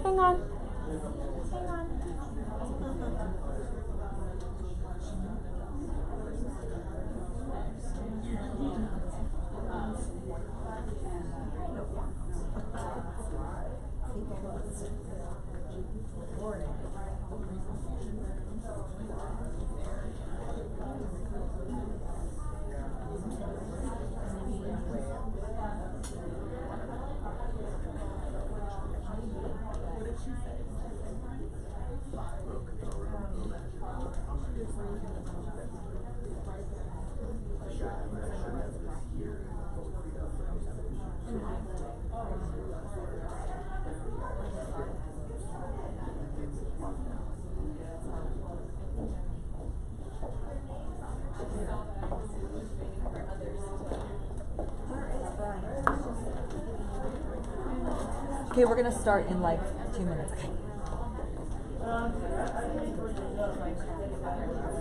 Hang on. Hang on. Okay, we're gonna start in like 2 minutes. Okay. Thanks for having us.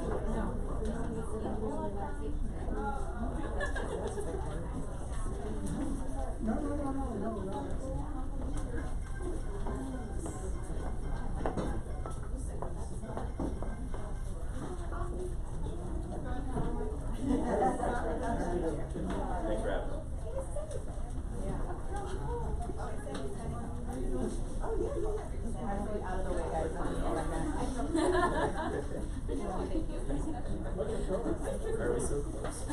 Are we so close?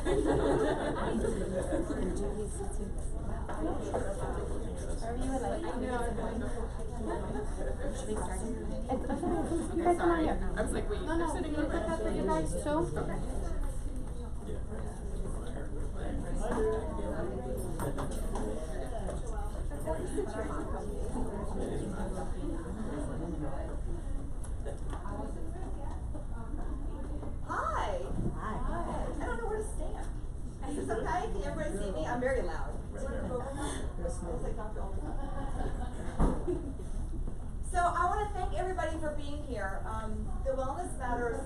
You guys come on here. I was like, wait, No, they're no, sitting you over put that for there. you guys too? Hi. Hi. I don't know where to stand. Is this okay? Can everybody see me? I'm very loud. So I want to thank everybody for being here. The Wellness Matters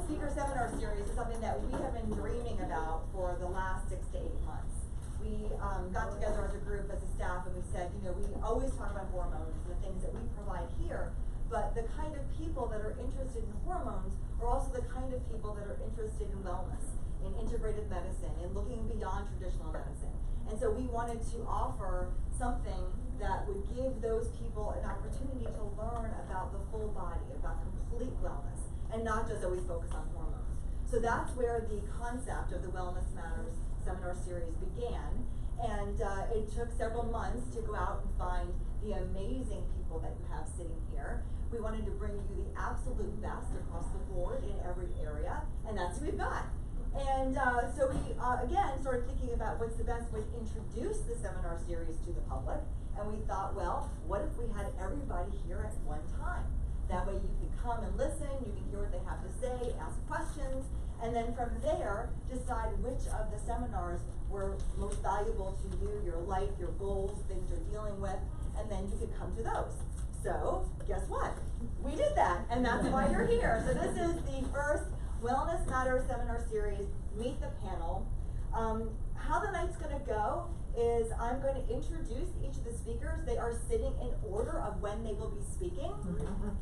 Speaker Seminar Series is something that we have been dreaming about for the last 6 to 8 months. We got together as a group, as a staff, and we said, you know, we always talk about hormones and the things that we provide here, but the kind of people that are interested in hormones are also the kind of people that are interested in wellness, in integrated medicine, in looking beyond traditional medicine. And so we wanted to offer something that would give those people an opportunity to learn about the full body, about complete wellness. and not just always focus on hormones. So that's where the concept of the Wellness Matters seminar series began, and it took several months to go out and find the amazing people that you have sitting here. We wanted to bring you the absolute best across the board in every area, and that's what we've got. And so we, again, started thinking about what's the best way to introduce the seminar series to the public. And we thought, well, what if we had everybody here at one time? That way you can come and listen, you can hear what they have to say, ask questions, and then from there, decide which of the seminars were most valuable to you, your life, your goals, things you're dealing with, and then you could come to those. So, guess what? We did that, and that's why you're here. So this is the first Wellness Matters seminar series, Meet the Panel. How the night's gonna go is I'm going to introduce each of the speakers. They are sitting in order of when they will be speaking.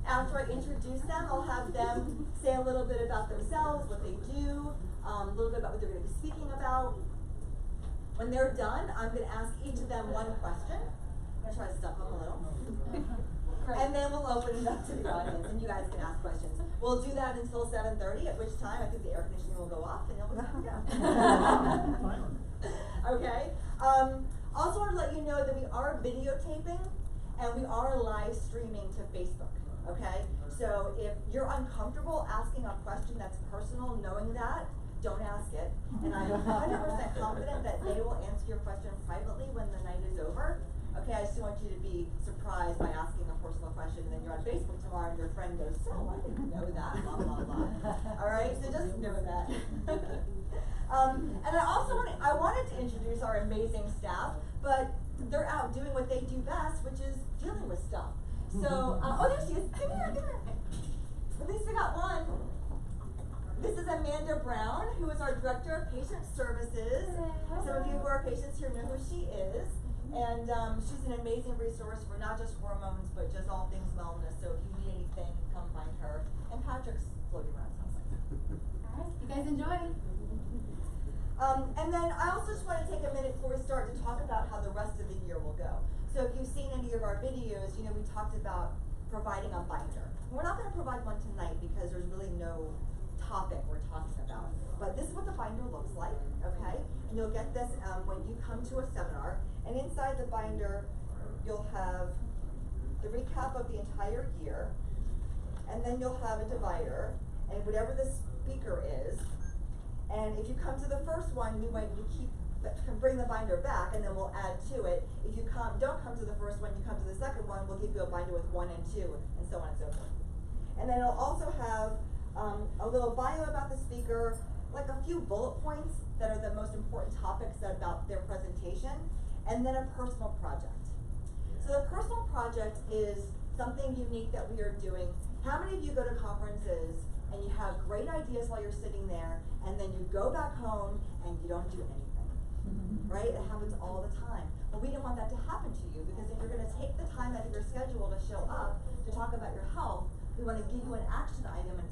After I introduce them, I'll have them say a little bit about themselves, what they do, a little bit about what they're gonna be speaking about. When they're done, I'm gonna ask each of them one question. I'm gonna try to stuff them a little. And then we'll open it up to the audience, and you guys can ask questions. We'll do that until 7:30, at which time I think the air conditioning will go off, and you'll be time to go. Okay. Also want to let you know that we are videotaping, and we are live streaming to Facebook. Okay. So if you're uncomfortable asking a question that's personal, knowing that, don't ask it. And I'm 100% confident that they will answer your question privately when the night is over. Okay, I just want you to be surprised by asking a personal question, and then you're on Facebook tomorrow and your friend goes, so I didn't know that, blah, blah, blah. All right, so just know that. And I wanted to introduce our amazing staff, but they're out doing what they do best, which is dealing with stuff. So, oh, there she is. Come here, come here. At least we got one. This is Amanda Brown, who is our Director of Patient Services. Some of you who are patients here know who she is. And she's an amazing resource for not just hormones, but just all things wellness. So if you need anything, come find her. And Patrick's floating around, sounds like. All right, you guys enjoy. And then I also just want to take a minute before we start to talk about how the rest of the year will go. So if you've seen any of our videos, you know we talked about providing a binder. We're not going to provide one tonight because there's really no topic we're talking about. But this is what the binder looks like, okay? And you'll get this when you come to a seminar. And inside the binder, you'll have the recap of the entire year. And then you'll have a divider, and whatever the speaker is. And if you come to the first one, you can bring the binder back, and then we'll add to it. If you don't come to the first one, you come to the second one, we'll give you a binder with 1 and 2, and so on and so forth. And then it'll also have a little bio about the speaker, like a few bullet points that are the most important topics about their presentation, and then a personal project. So the personal project is something unique that we are doing. How many of you go to conferences and you have great ideas while you're sitting there, and then you go back home and you don't do anything? Right? It happens all the time. But we didn't want that to happen to you, because if you're going to take the time out of your schedule to show up to talk about your health, we want to give you an action item and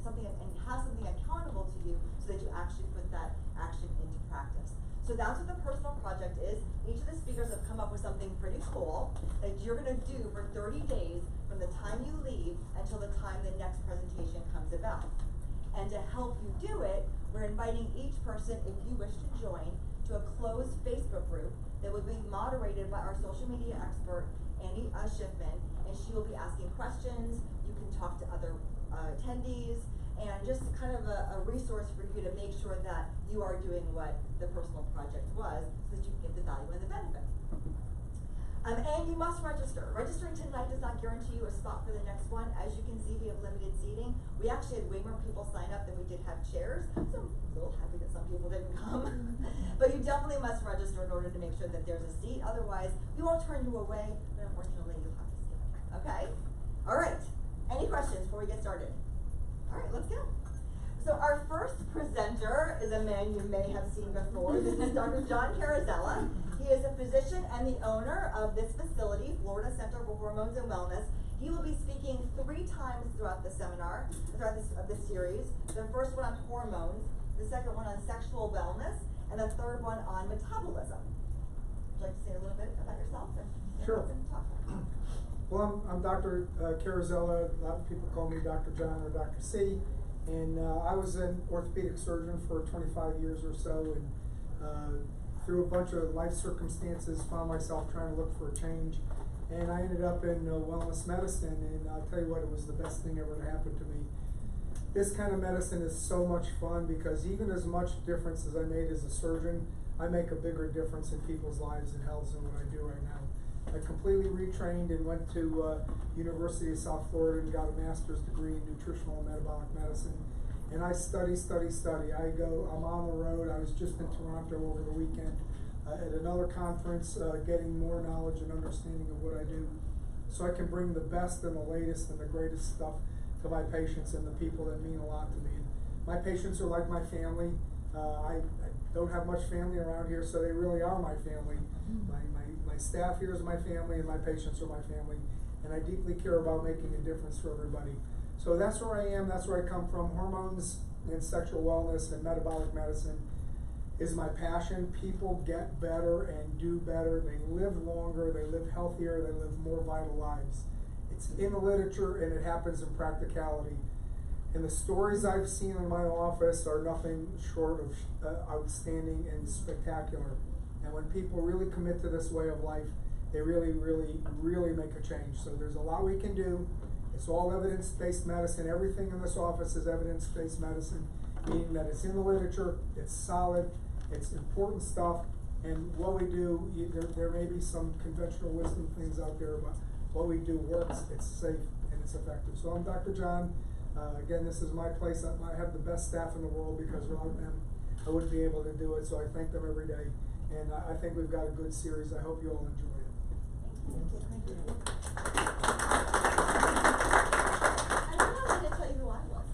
have something accountable to you so that you actually put that action into practice. So that's what the personal project is. Each of the speakers have come up with something pretty cool that you're going to do for 30 days from the time you leave until the time the next presentation comes about. And to help you do it, we're inviting each person, if you wish to join, to a closed Facebook group that will be moderated by our social media expert, Annie Schiffman, and she will be asking questions. You can talk to other attendees, and just kind of a resource for you to make sure that you are doing what the personal project was, so that you can get the value and the benefit. And you must register. Registering tonight does not guarantee you a spot for the next one. As you can see, we have limited seating. We actually had way more people sign up than we did have chairs, so I'm a little happy that some people didn't come. But you definitely must register in order to make sure that there's a seat. Otherwise, we won't turn you away, but unfortunately, you'll have to skip. Okay? All right. Any questions before we get started? All right, let's go. So our first presenter is a man you may have seen before. This is Dr. John Carazella. He is a physician and the owner of this facility, Florida Center for Hormones and Wellness. He will be speaking 3 times throughout the seminar, throughout this series. The first one on hormones, the second one on sexual wellness, and the third one on metabolism. Would you like to say a little bit about yourself? Sure. Well, I'm Dr. Carazella. A lot of people call me Dr. John or Dr. C. And I was an orthopedic surgeon for 25 years or so, and through a bunch of life circumstances found myself trying to look for a change. And I ended up in wellness medicine, and I'll tell you what, it was the best thing ever to happen to me. This kind of medicine is so much fun because even as much difference as I made as a surgeon, I make a bigger difference in people's lives and health than what I do right now. I completely retrained and went to University of South Florida and got a master's degree in nutritional and metabolic medicine. And I study. I'm on the road. I was just in Toronto over the weekend at another conference, getting more knowledge and understanding of what I do, so I can bring the best and the latest and the greatest stuff to my patients and the people that mean a lot to me. And my patients are like my family. I don't have much family around here, so they really are my family. My staff here is my family, and my patients are my family, and I deeply care about making a difference for everybody. So that's where I am, that's where I come from. Hormones and sexual wellness and metabolic medicine is my passion. People get better and do better. They live longer, they live healthier, they live more vital lives. It's in the literature and it happens in practicality. And the stories I've seen in my office are nothing short of outstanding and spectacular. And when people really commit to this way of life, they really make a change. So there's a lot we can do. It's all evidence-based medicine. Everything in this office is evidence-based medicine, meaning that it's in the literature, it's solid, it's important stuff, and what we do, there may be some conventional wisdom things out there, but what we do works, it's safe, and it's effective. So I'm Dr. John. Again, this is my place. I have the best staff in the world because without them, I wouldn't be able to do it, so I thank them every day. And I think we've got a good series. I hope you all enjoy it. Thank you. And I'm not going to tell you who I was.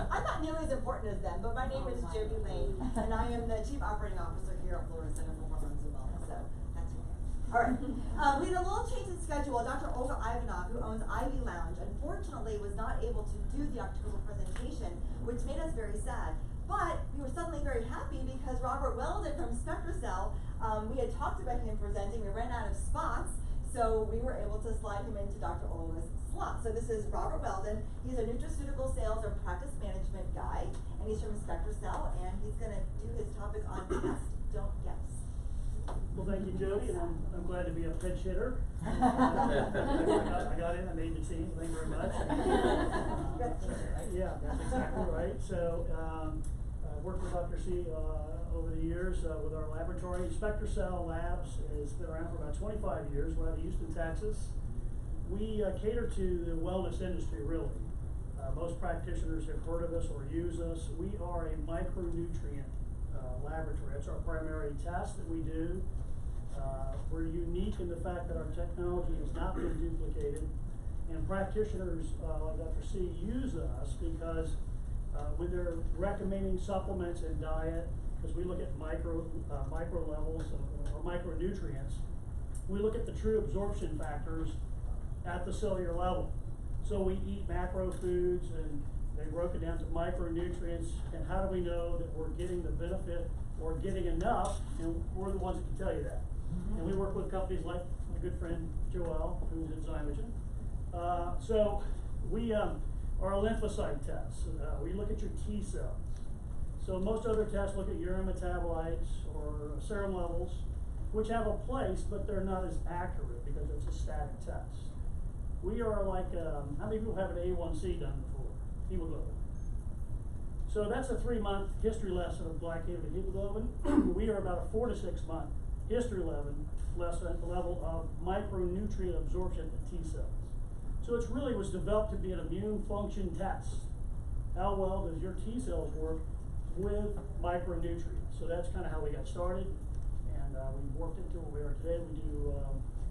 I'm not nearly as important as them, but my name is Jody Lane, and I am the Chief Operating Officer here at Florida Center for Hormones and Wellness. So that's who I am. All right. We had a little change in schedule. Dr. Olga Ivanov, who owns Ivy Lounge, unfortunately was not able to do the October presentation, which made us very sad. But we were suddenly very happy because Robert Weldon from SpectraCell, we had talked about him presenting. We ran out of spots, so we were able to slide him into Dr. Olga's slot. So this is Robert Weldon. He's a nutraceutical sales and practice management guy, and he's from SpectraCell, and he's going to do his topic on test, don't guess. Well, thank you, Jody, and I'm glad to be a pinch hitter. I got in, I made the team. Thank you very much. Yeah, that's exactly right. So, I worked with Dr. C over the years with our laboratory. SpectraCell Labs has been around for about 25 years. We're out of Houston, Texas. We cater to the wellness industry, really. Most practitioners have heard of us or use us. We are a micronutrient laboratory. That's our primary test that we do. We're unique in the fact that our technology has not been duplicated, and practitioners like Dr. C use us because when they're recommending supplements and diet, because we look at micro levels or micronutrients, we look at the true absorption factors at the cellular level. So we eat macro foods, and they broke it down to micronutrients, and how do we know that we're getting the benefit or getting enough? And we're the ones that can tell you that. And we work with companies like my good friend Joel, who's at Zymogen. So we are a lymphocyte test. We look at your T cells. So most other tests look at urine metabolites or serum levels, which have a place, but they're not as accurate because it's a static test. We are like, how many people have an A1C done before? Hemoglobin. So that's a 3-month history lesson of glycated hemoglobin. We are about a 4 to 6 month history level of micronutrient absorption in T cells. So it really was developed to be an immune function test. How well does your T cells work with micronutrients? So that's kind of how we got started, and we've worked into where we are today. We do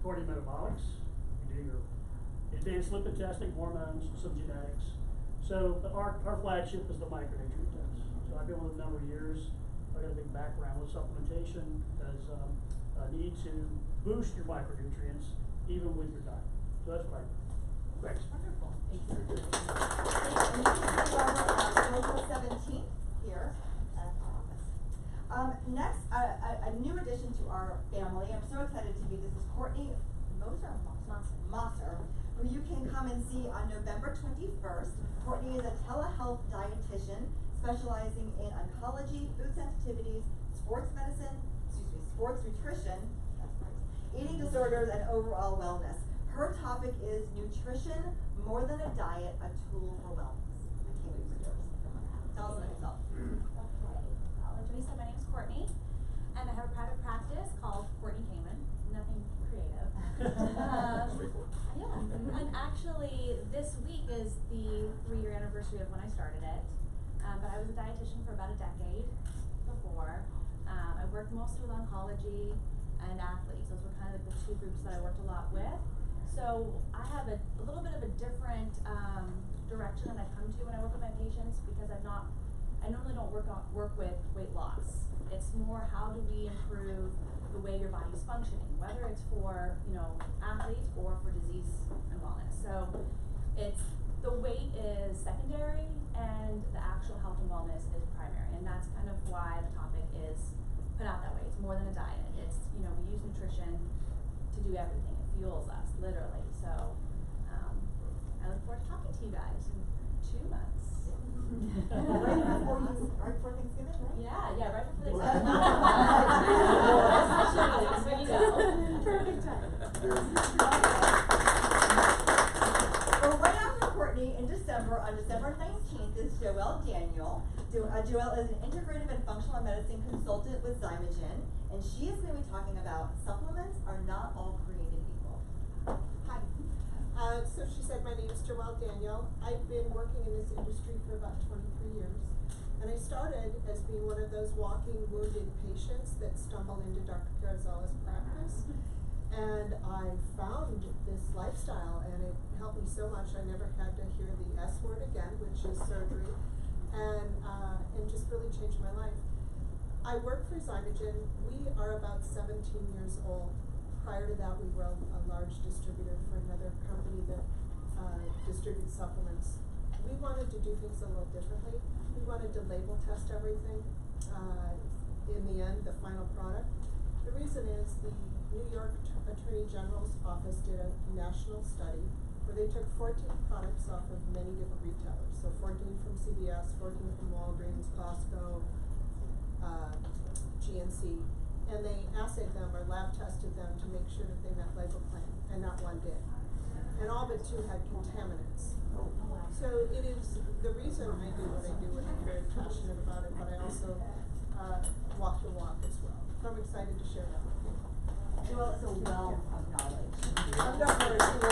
cardiometabolics, we do your advanced lipid testing, hormones, some genetics. So our flagship is the micronutrient test. So I've been with it a number of years. I've got a big background with supplementation as a need to boost your micronutrients even with your diet. So that's what I do. Thanks. Wonderful. Thank you. April 17th here at our office. Next, a new addition to our family. I'm so excited to meet. This is Courtney Mosser, who who you can come and see on November 21st. Courtney is a telehealth dietitian specializing in oncology, food sensitivities, sports medicine, sports nutrition, eating disorders, and overall wellness. Her topic is nutrition, more than a diet, a tool for wellness. I can't wait for yours. Tell us about yourself. Okay, I'll introduce you. My name's Courtney, and I have a private practice called Courtney Kamen. Nothing creative. Yeah, and actually this week is the 3-year anniversary of when I started it. But I was a dietitian for about a decade before. I worked mostly with oncology and athletes. Those were kind of the two groups that I worked a lot with. So I have a little bit of a different direction that I come to when I work with my patients, because I normally don't work with weight loss. It's more, how do we improve the way your body's functioning, whether it's for, athletes or for disease and wellness. So the weight is secondary and the actual health and wellness is primary, and that's kind of why the topic is put out that way. It's more than a diet. It's, we use nutrition to do everything. It fuels us, literally. So I look forward to talking to you guys in 2 months. right before Thanksgiving, right? Yeah, right before Thanksgiving. There you go. Perfect time. Well, right after Courtney in December, on December 19th, is Joelle Daniel. Joelle is an integrative and functional medicine consultant with Zymogen, and she is going to be talking about supplements are not all created equal. Hi. So she said, my name is Joelle Daniel. I've been working in this industry for about 23 years. And I started as being one of those walking wounded patients that stumble into Dr. Carazella's practice. And I found this lifestyle, and it helped me so much. I never had to hear the S word again, which is surgery, and just really changed my life. I work for Zymogen. We are about 17 years old. Prior to that, we were a large distributor for another company that distributes supplements. We wanted to do things a little differently. We wanted to label test everything. In the end, the final product. The reason is the New York Attorney General's office did a national study where they took 14 products off of many different retailers. So 14 from CVS, 14 from Walgreens, Costco, GNC, and they assayed them or lab tested them to make sure that they met label claim, and not one did. And all but 2 had contaminants. So it is the reason I do what I do, and I'm very passionate about it, but I also walk the walk as well. So I'm excited to share that with you. Joelle is a wealth of knowledge. I'm not very sure.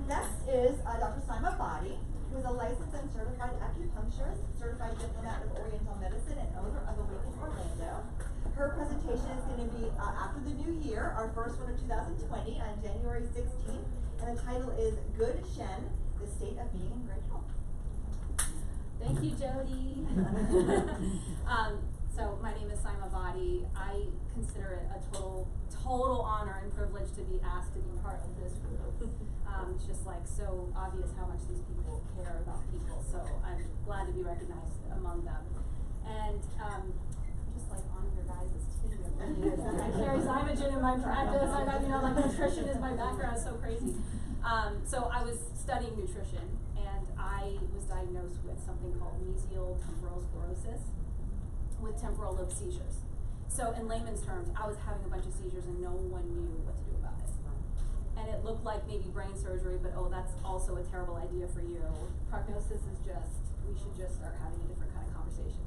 Next is Dr. Saima Badi, who is a licensed and certified acupuncturist, certified diplomat of Oriental Medicine, and owner of Awaken Orlando. Her presentation is going to be after the new year, our first one of 2020, on January 16th, and the title is Good Shen, the State of Being in Great Health. Thank you, Jody. So my name is Saima Badi. I consider it a total honor and privilege to be asked to be part of this group. It's just like so obvious how much these people care about people. So I'm glad to be recognized among them. And just like on your guys' team, it really is. I carry Zymogen in my practice. I got, nutrition is my background. It's so crazy. So I was studying nutrition, and I was diagnosed with something called mesial temporal sclerosis with temporal lobe seizures. So in layman's terms, I was having a bunch of seizures and no one knew what to do about it. And it looked like maybe brain surgery, but that's also a terrible idea for you. Prognosis is we should just start having a different kind of conversation.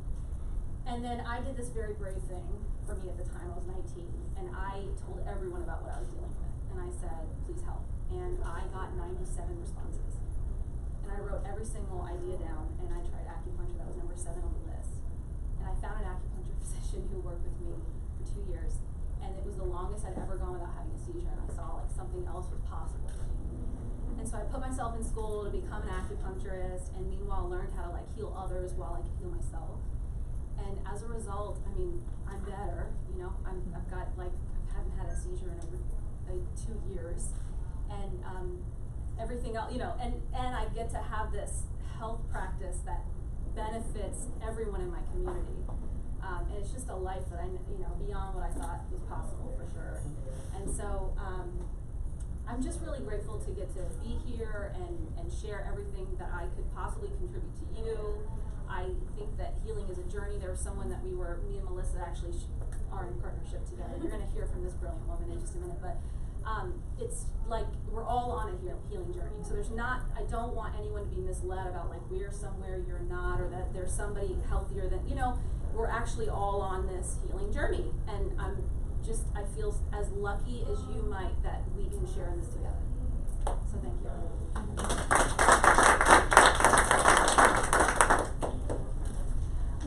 And then I did this very brave thing for me at the time. I was 19, and I told everyone about what I was dealing with. And I said, please help. And I got 97 responses. And I wrote every single idea down, and I tried acupuncture. That was number 7 on the list. And I found an acupuncture physician who worked with me for 2 years, and it was the longest I'd ever gone without having a seizure, and I saw something else was possible for me. And so I put myself in school to become an acupuncturist, and meanwhile learned how to heal others while I could heal myself. And as a result, I'm better. I've got I haven't had a seizure in over 2 years, and everything else, and I get to have this health practice that benefits everyone in my community. And it's just a life that beyond what I thought was possible for sure. And so, I'm just really grateful to get to be here and share everything that I could possibly contribute to you. I think that healing is a journey. There was someone that me and Melissa actually are in partnership together. You're gonna hear from this brilliant woman in just a minute, but it's like we're all on a healing journey. So I don't want anyone to be misled about like we're somewhere you're not, or that there's somebody healthier than, we're actually all on this healing journey. And I feel as lucky as you might that we can share in this together. So thank you.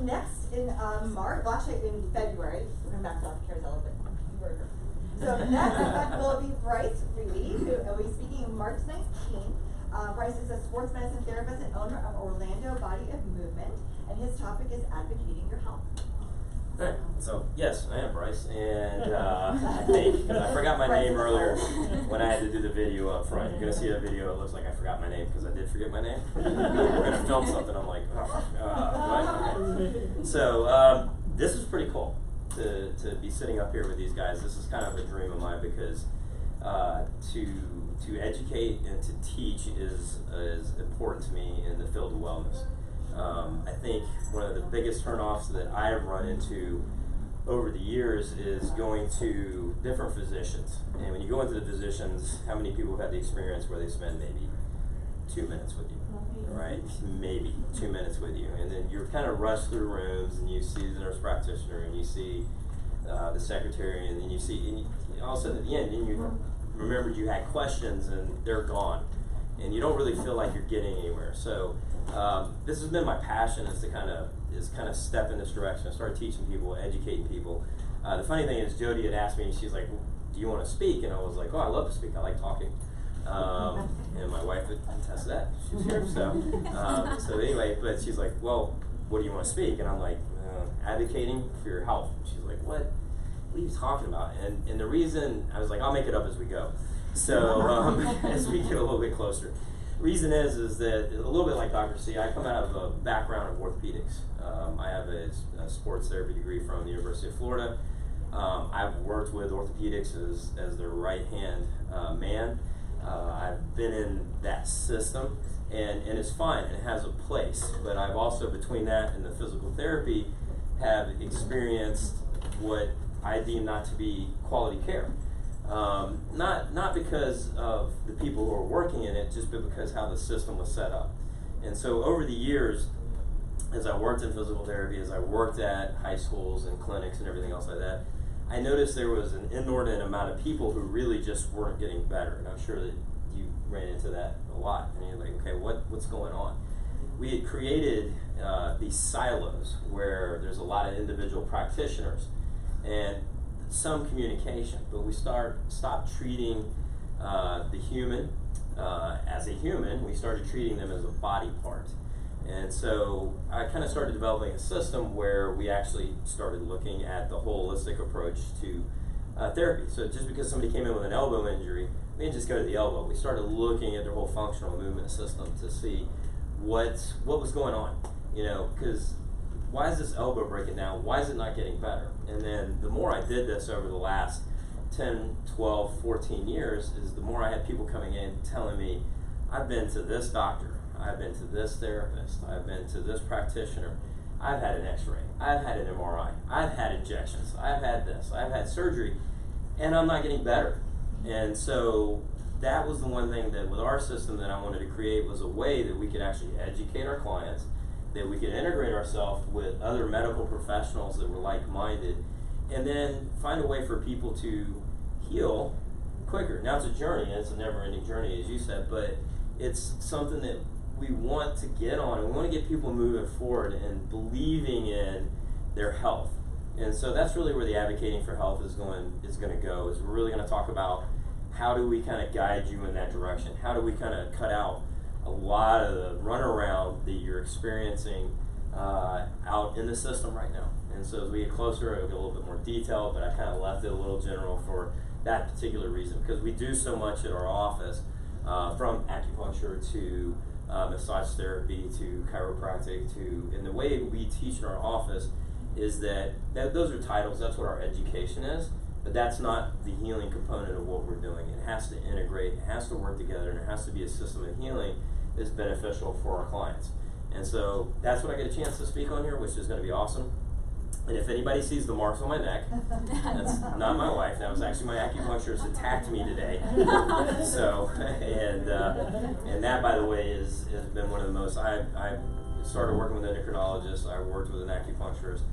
Next in March, well actually in February, we're going back to Dr. Carzella, but you were here. So next will be Bryce Reedy, who will be speaking March 19th. Bryce is a sports medicine therapist and owner of Orlando Body of Movement, and his topic is advocating your health. Alright, so yes, I am Bryce, and I think, because I forgot my name earlier when I had to do the video up front. You're going to see a video, it looks like I forgot my name because I did forget my name. We're going to film something, I'm like, okay. So, this is pretty cool to be sitting up here with these guys. This is kind of a dream of mine because to educate and to teach is important to me in the field of wellness. I think one of the biggest turnoffs that I have run into over the years is going to different physicians. And when you go into the physicians, how many people have had the experience where they spend maybe 2 minutes with you, right? Maybe 2 minutes with you. And then you're kind of rushed through rooms and you see the nurse practitioner and you see the secretary, and then you see, and all of a sudden at the end, and you remembered you had questions and they're gone. And you don't really feel like you're getting anywhere. So this has been my passion, is to kind of step in this direction, start teaching people, educating people. The funny thing is, Jody had asked me, she's like, do you want to speak? And I was like, oh, I love to speak, I like talking. And my wife would attest to that, she's here. So anyway, but she's like, well, what do you want to speak? And I'm like, advocating for your health. She's like, what are you talking about? And the reason, I was like, I'll make it up as we go. So as we get a little bit closer. Reason is that a little bit like Dr. C, I come out of a background of orthopedics. I have a sports therapy degree from the University of Florida. I've worked with orthopedics as their right-hand man. I've been in that system, and it's fine, and it has a place. But I've also, between that and the physical therapy, have experienced what I deem not to be quality care. Not because of the people who are working in it, just because how the system was set up. And so over the years, as I worked in physical therapy, as I worked at high schools and clinics and everything else like that, I noticed there was an inordinate amount of people who really just weren't getting better. And I'm sure that you ran into that a lot. And you're like, okay, what's going on? We had created these silos where there's a lot of individual practitioners and some communication, but we stopped treating the human as a human. We started treating them as a body part. And so I kind of started developing a system where we actually started looking at the holistic approach to therapy. So just because somebody came in with an elbow injury, we didn't just go to the elbow. We started looking at their whole functional movement system to see what was going on. Because why is this elbow breaking down? Why is it not getting better? And then the more I did this over the last 10, 12, 14 years, is the more I had people coming in telling me, I've been to this doctor, I've been to this therapist, I've been to this practitioner, I've had an x-ray, I've had an MRI, I've had injections, I've had this, I've had surgery, and I'm not getting better. And so that was the one thing that with our system that I wanted to create, was a way that we could actually educate our clients, that we could integrate ourselves with other medical professionals that were like-minded, and then find a way for people to heal quicker. Now it's a journey, it's a never-ending journey, as you said, but it's something that we want to get on, and we want to get people moving forward and believing in their health. And so that's really where the advocating for health is going to go, is we're really going to talk about how do we kind of guide you in that direction? How do we kind of cut out a lot of the runaround that you're experiencing out in the system right now? And so as we get closer, it'll get a little bit more detailed, but I kind of left it a little general for that particular reason, because we do so much at our office, from acupuncture to massage therapy to chiropractic and the way we teach in our office is that those are titles, that's what our education is, but that's not the healing component of what we're doing. It has to integrate, it has to work together, and it has to be a system of healing that's beneficial for our clients. And so that's what I get a chance to speak on here, which is going to be awesome. And if anybody sees the marks on my neck, that's not my wife. That was actually my acupuncturist attacked me today. So, and that, by the way, has been one of the most. I started working with an endocrinologist. I worked with an acupuncturist.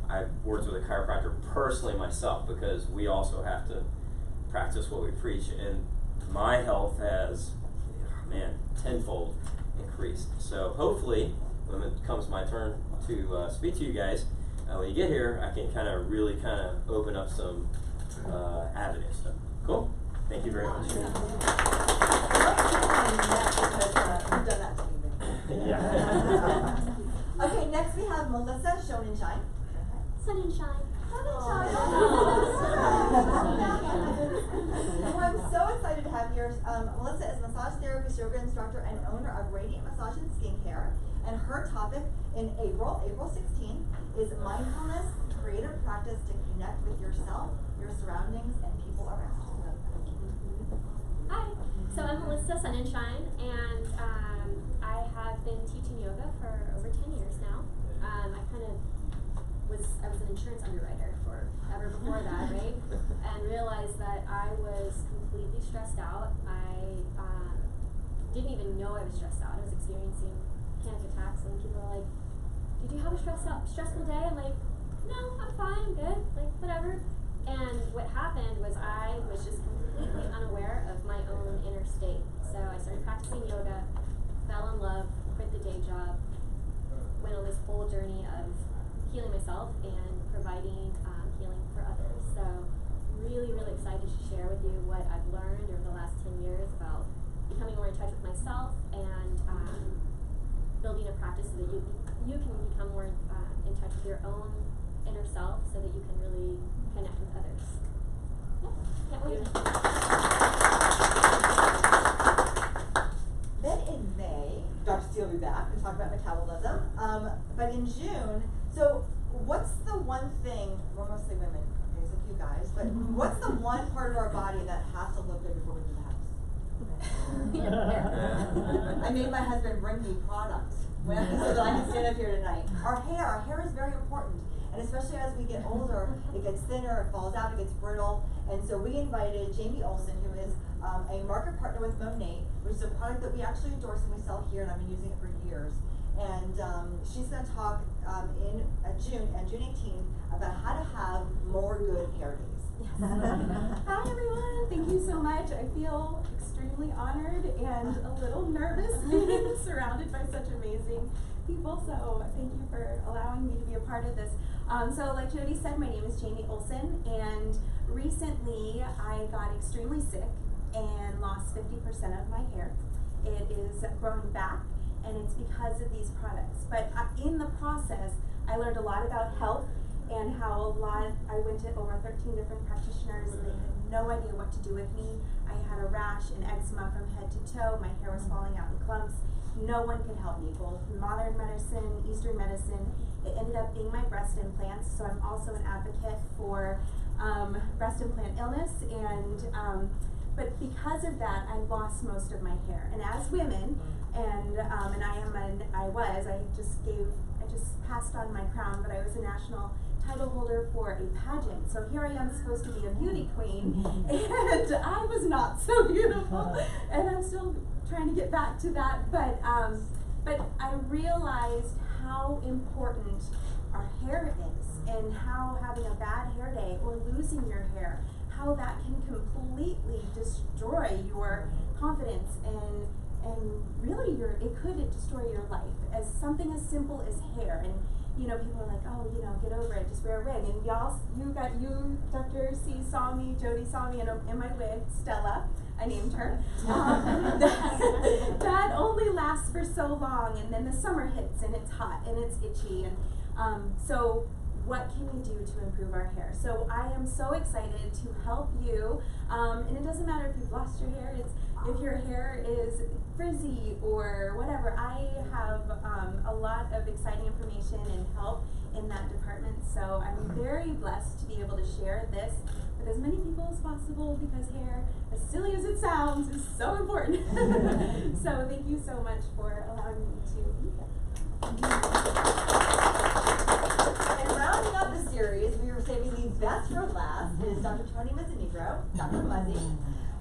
I've worked with a chiropractor personally myself, because we also have to practice what we preach. And my health has, tenfold increased. So hopefully, when it comes my turn to speak to you guys, when you get here, I can really open up some avenues. So, cool? Thank you very much. We've done that to me. Yeah. Okay, next we have Melissa, Shown and Shine. Sun and shine. Who I'm so excited to have here. Melissa is a massage therapist, yoga instructor, and owner of Radiant Massage and Skincare. And her topic in April 16th, is mindfulness, creative practice to connect with yourself, your surroundings, and people around you. Hi. So I'm Melissa Sun and Shine, and I have been teaching yoga for over 10 years now. I was an insurance underwriter forever before that, right? And realized that I was completely stressed out. I didn't even know I was stressed out. I was experiencing panic attacks, and people were like, "Did you have a stressful day?" I'm like, "No, I'm fine, I'm good, like whatever." And what happened was I was just completely unaware of my own inner state. So I started practicing yoga, fell in love, quit the day job, went on this whole journey of healing myself and providing healing for others. So really, really excited to share with you what I've learned over the last 10 years about becoming more in touch with myself and building a practice so that you can become more in touch with your own inner self, so that you can really connect with others. Yeah, can't wait. Then in May, Dr. C will be back to talk about metabolism. But in June, so what's the one thing, we're mostly women, okay, there's a few guys, but what's the one part of our body that has to look good before we leave the house? I made my husband bring me products so that I can stand up here tonight. Our hair is very important. And especially as we get older, it gets thinner, it falls out, it gets brittle. And so we invited Jamie Olson, who is a market partner with Monate, which is a product that we actually endorse and we sell here, and I've been using it for years. And she's going to talk in June 18th, about how to have more good hair days. Hi everyone, thank you so much. I feel extremely honored and a little nervous being surrounded by such amazing people, so thank you for allowing me to be a part of this. So like Jody said, my name is Jamie Olson, and recently I got extremely sick and lost 50% of my hair. It is growing back, and it's because of these products. But in the process, I learned a lot about health and how I went to over 13 different practitioners, and they had no idea what to do with me. I had a rash and eczema from head to toe. My hair was falling out in clumps. No one could help me, both modern medicine, Eastern medicine. It ended up being my breast implants, so I'm also an advocate for breast implant illness, and but because of that, I lost most of my hair. And as women, and I just passed on my crown, but I was a national title holder for a pageant. So here I am, supposed to be a beauty queen, and I was not so beautiful, and I'm still trying to get back to that. But I realized how important our hair is, and how having a bad hair day or losing your hair, how that can completely destroy your confidence and really it could destroy your life. As something as simple as hair, and people are like, oh, get over it, just wear a wig. And you, Dr. C saw me, Jody saw me in my wig, Stella, I named her. That only lasts for so long, and then the summer hits and it's hot and it's itchy, and so what can we do to improve our hair? So I am so excited to help you, and it doesn't matter if you've lost your hair, if your hair is frizzy or whatever. I have a lot of exciting information and help in that department. So I'm very blessed to be able to share this with as many people as possible because hair, as silly as it sounds, is so important. So thank you so much for allowing me to be here. And rounding up the series, we were saving the best for last, is Dr. Tony Mazzinegro, Dr. Muzzy,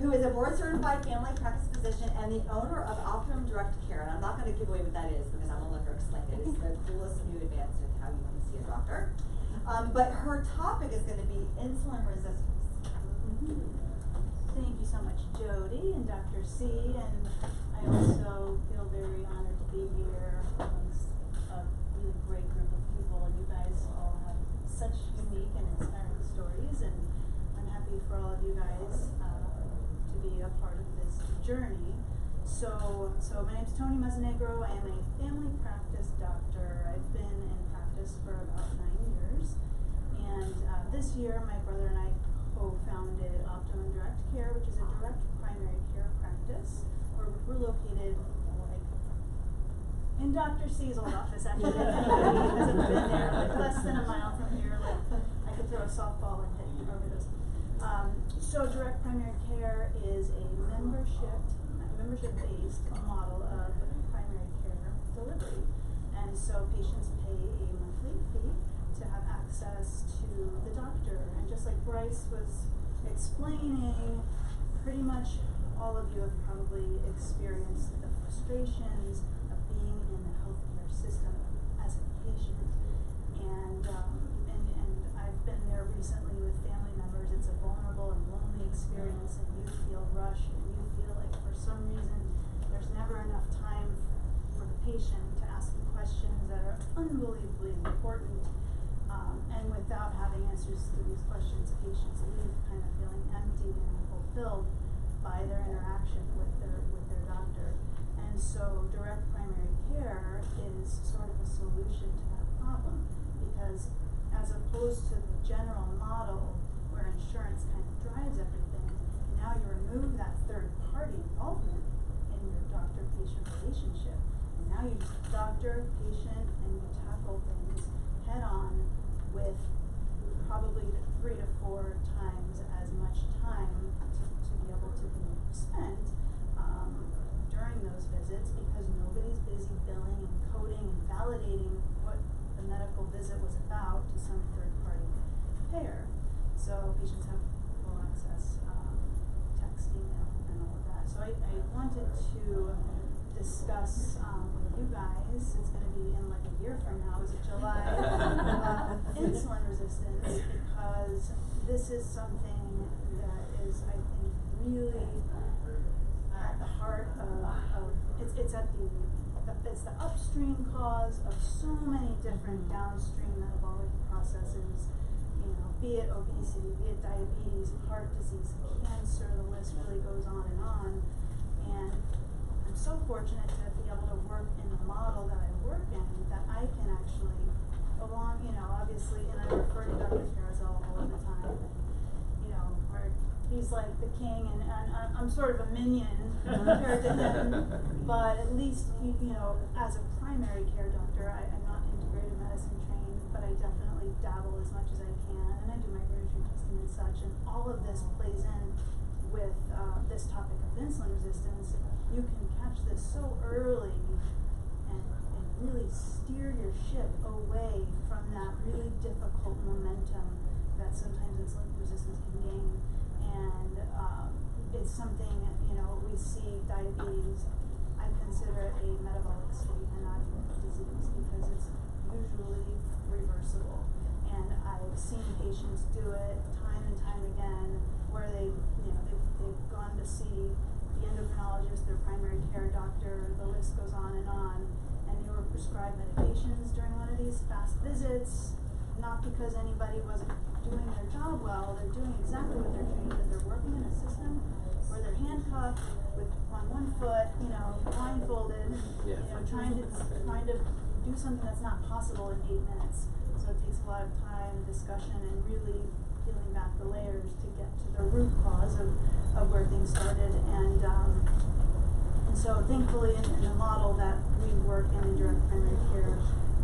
who is a board-certified family practice physician and the owner of Optimum Direct Care. And I'm not going to give away what that is because I'm going to let her explain it. It's the coolest new advance in how you can see a doctor. But her topic is going to be insulin resistance. Thank you so much, Jody and Dr. C. And I also feel very honored to be here amongst a really great group of people. And you guys all have such unique and inspiring stories. And I'm happy for all of you guys to be a part of this journey. So my name's Tony Mazzinegro. I am a family practice doctor. I've been in practice for about 9 years. And this year, my brother and I co-founded Optimum Direct Care, which is a direct primary care practice. We're located in Dr. C's old office, actually. If anybody hasn't been there, less than a mile from here. I could throw a softball and hit you over this. So direct primary care is a membership-based model of primary care delivery. And so patients pay a monthly fee to have access to the doctor. And just like Bryce was explaining, pretty much all of you have probably experienced the frustrations of being in the healthcare system as a patient. And I've been there recently with family members. It's a vulnerable and lonely experience, and you feel rushed, and you feel like for some reason there's never enough time for the patient to ask you questions that are unbelievably important. And without having answers to these questions, patients leave kind of feeling empty and unfulfilled by their interaction with their doctor. And so direct primary care is sort of a solution to that problem, because as opposed to the general model where insurance kind of drives everything, now you remove that third party involvement in your doctor-patient relationship. And now you just doctor, patient, and you tackle things head on with probably 3 to 4 times as much time to be able to be spent during those visits, because nobody's busy billing and coding and validating what the medical visit was about to some third-party payer. So patients have full access, text, email, and all of that. So I wanted to discuss with you guys, it's going to be in like a year from now, is it July, insulin resistance, because this is something that is, I think, really at the heart of it's the upstream cause of so many different downstream metabolic processes, be it obesity, be it diabetes, heart disease, cancer, the list really goes on. And I'm so fortunate to be able to work in the model that I work in, that I can actually go on, obviously, and I refer to Dr. Carousel all of the time, where he's like the king, and I'm sort of a minion compared to him, but at least, as a primary care doctor, I'm not integrated medicine trained, but I definitely dabble as much as I can, and I do my hereditary testing and such, and all of this plays in with this topic of insulin resistance. You can catch this so early and really steer your ship away from that really difficult momentum that sometimes insulin resistance can gain. And it's something, we see diabetes, I consider it a metabolic state and not a disease, because it's usually reversible. And I've seen patients do it time and time again, where they've gone to see the endocrinologist, their primary care doctor, the list goes on, and they were prescribed medications during one of these fast visits, not because anybody wasn't doing their job well, they're doing exactly what they're trained, but they're working in a system where they're handcuffed with on one foot, blindfolded, trying to do something that's not possible in 8 minutes. So it takes a lot of time, discussion, and really peeling back the layers to get to the root cause of where things started. And so thankfully in the model that we work in direct primary care,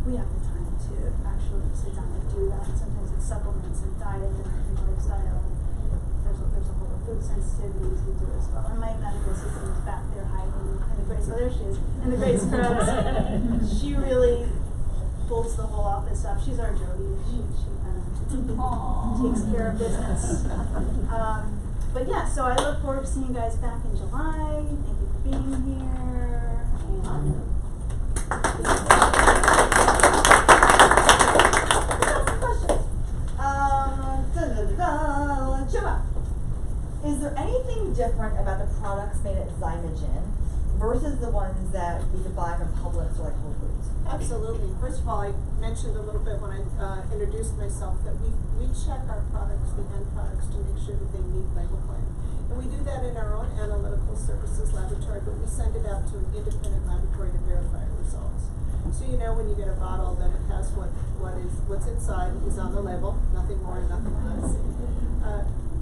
we have the time to actually sit down and do that. And sometimes it's supplements and diet and lifestyle. There's a whole food sensitivities we do as well. And my medical assistant is back there hiding in the Grace. Oh, there she is. In the Grace Scrubs. She really pulls the whole office up. She's our Jody. She kind of takes care of business. But yeah, so I look forward to seeing you guys back in July. Thank you for being here. And Gemma, is there anything different about the products made at Zymogen versus the ones that we could buy from Publix or like Whole Foods? Absolutely. First of all, I mentioned a little bit when I introduced myself that we check our products, the end products, to make sure that they meet label claim. And we do that in our own analytical services laboratory, but we send it out to an independent laboratory to verify our results. So you know when you get a bottle that it has what's inside is on the label, nothing more and nothing less.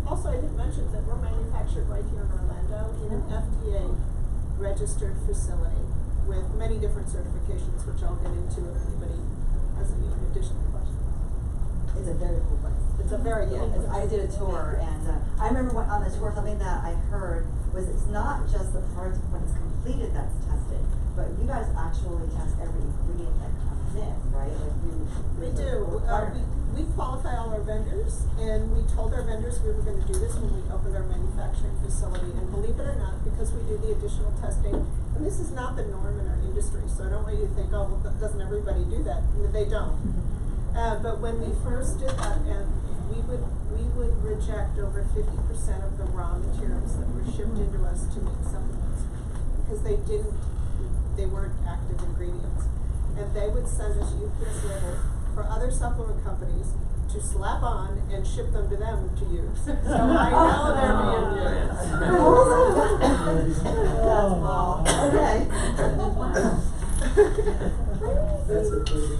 Also, I didn't mention that we're manufactured right here in Orlando in an FDA registered facility with many different certifications, which I'll get into if anybody has any additional questions. It's a very cool place. It's a very cool place. I did a tour, and I remember on the tour something that I heard was it's not just the product when it's completed that's tested, but you guys actually test every ingredient that comes in, right? Like we do. We qualify all our vendors, and we told our vendors we were going to do this when we opened our manufacturing facility. And believe it or not, because we do the additional testing, and this is not the norm in our industry, so I don't want you to think, oh, well, doesn't everybody do that? They don't. But when we first did that, and we would reject over 50% of the raw materials that were shipped into us to make supplements because they weren't active ingredients, and they would send us UPS labels for other supplement companies to slap on and ship them to them to use. So I know they're being used. That's wow. Okay. That's a pretty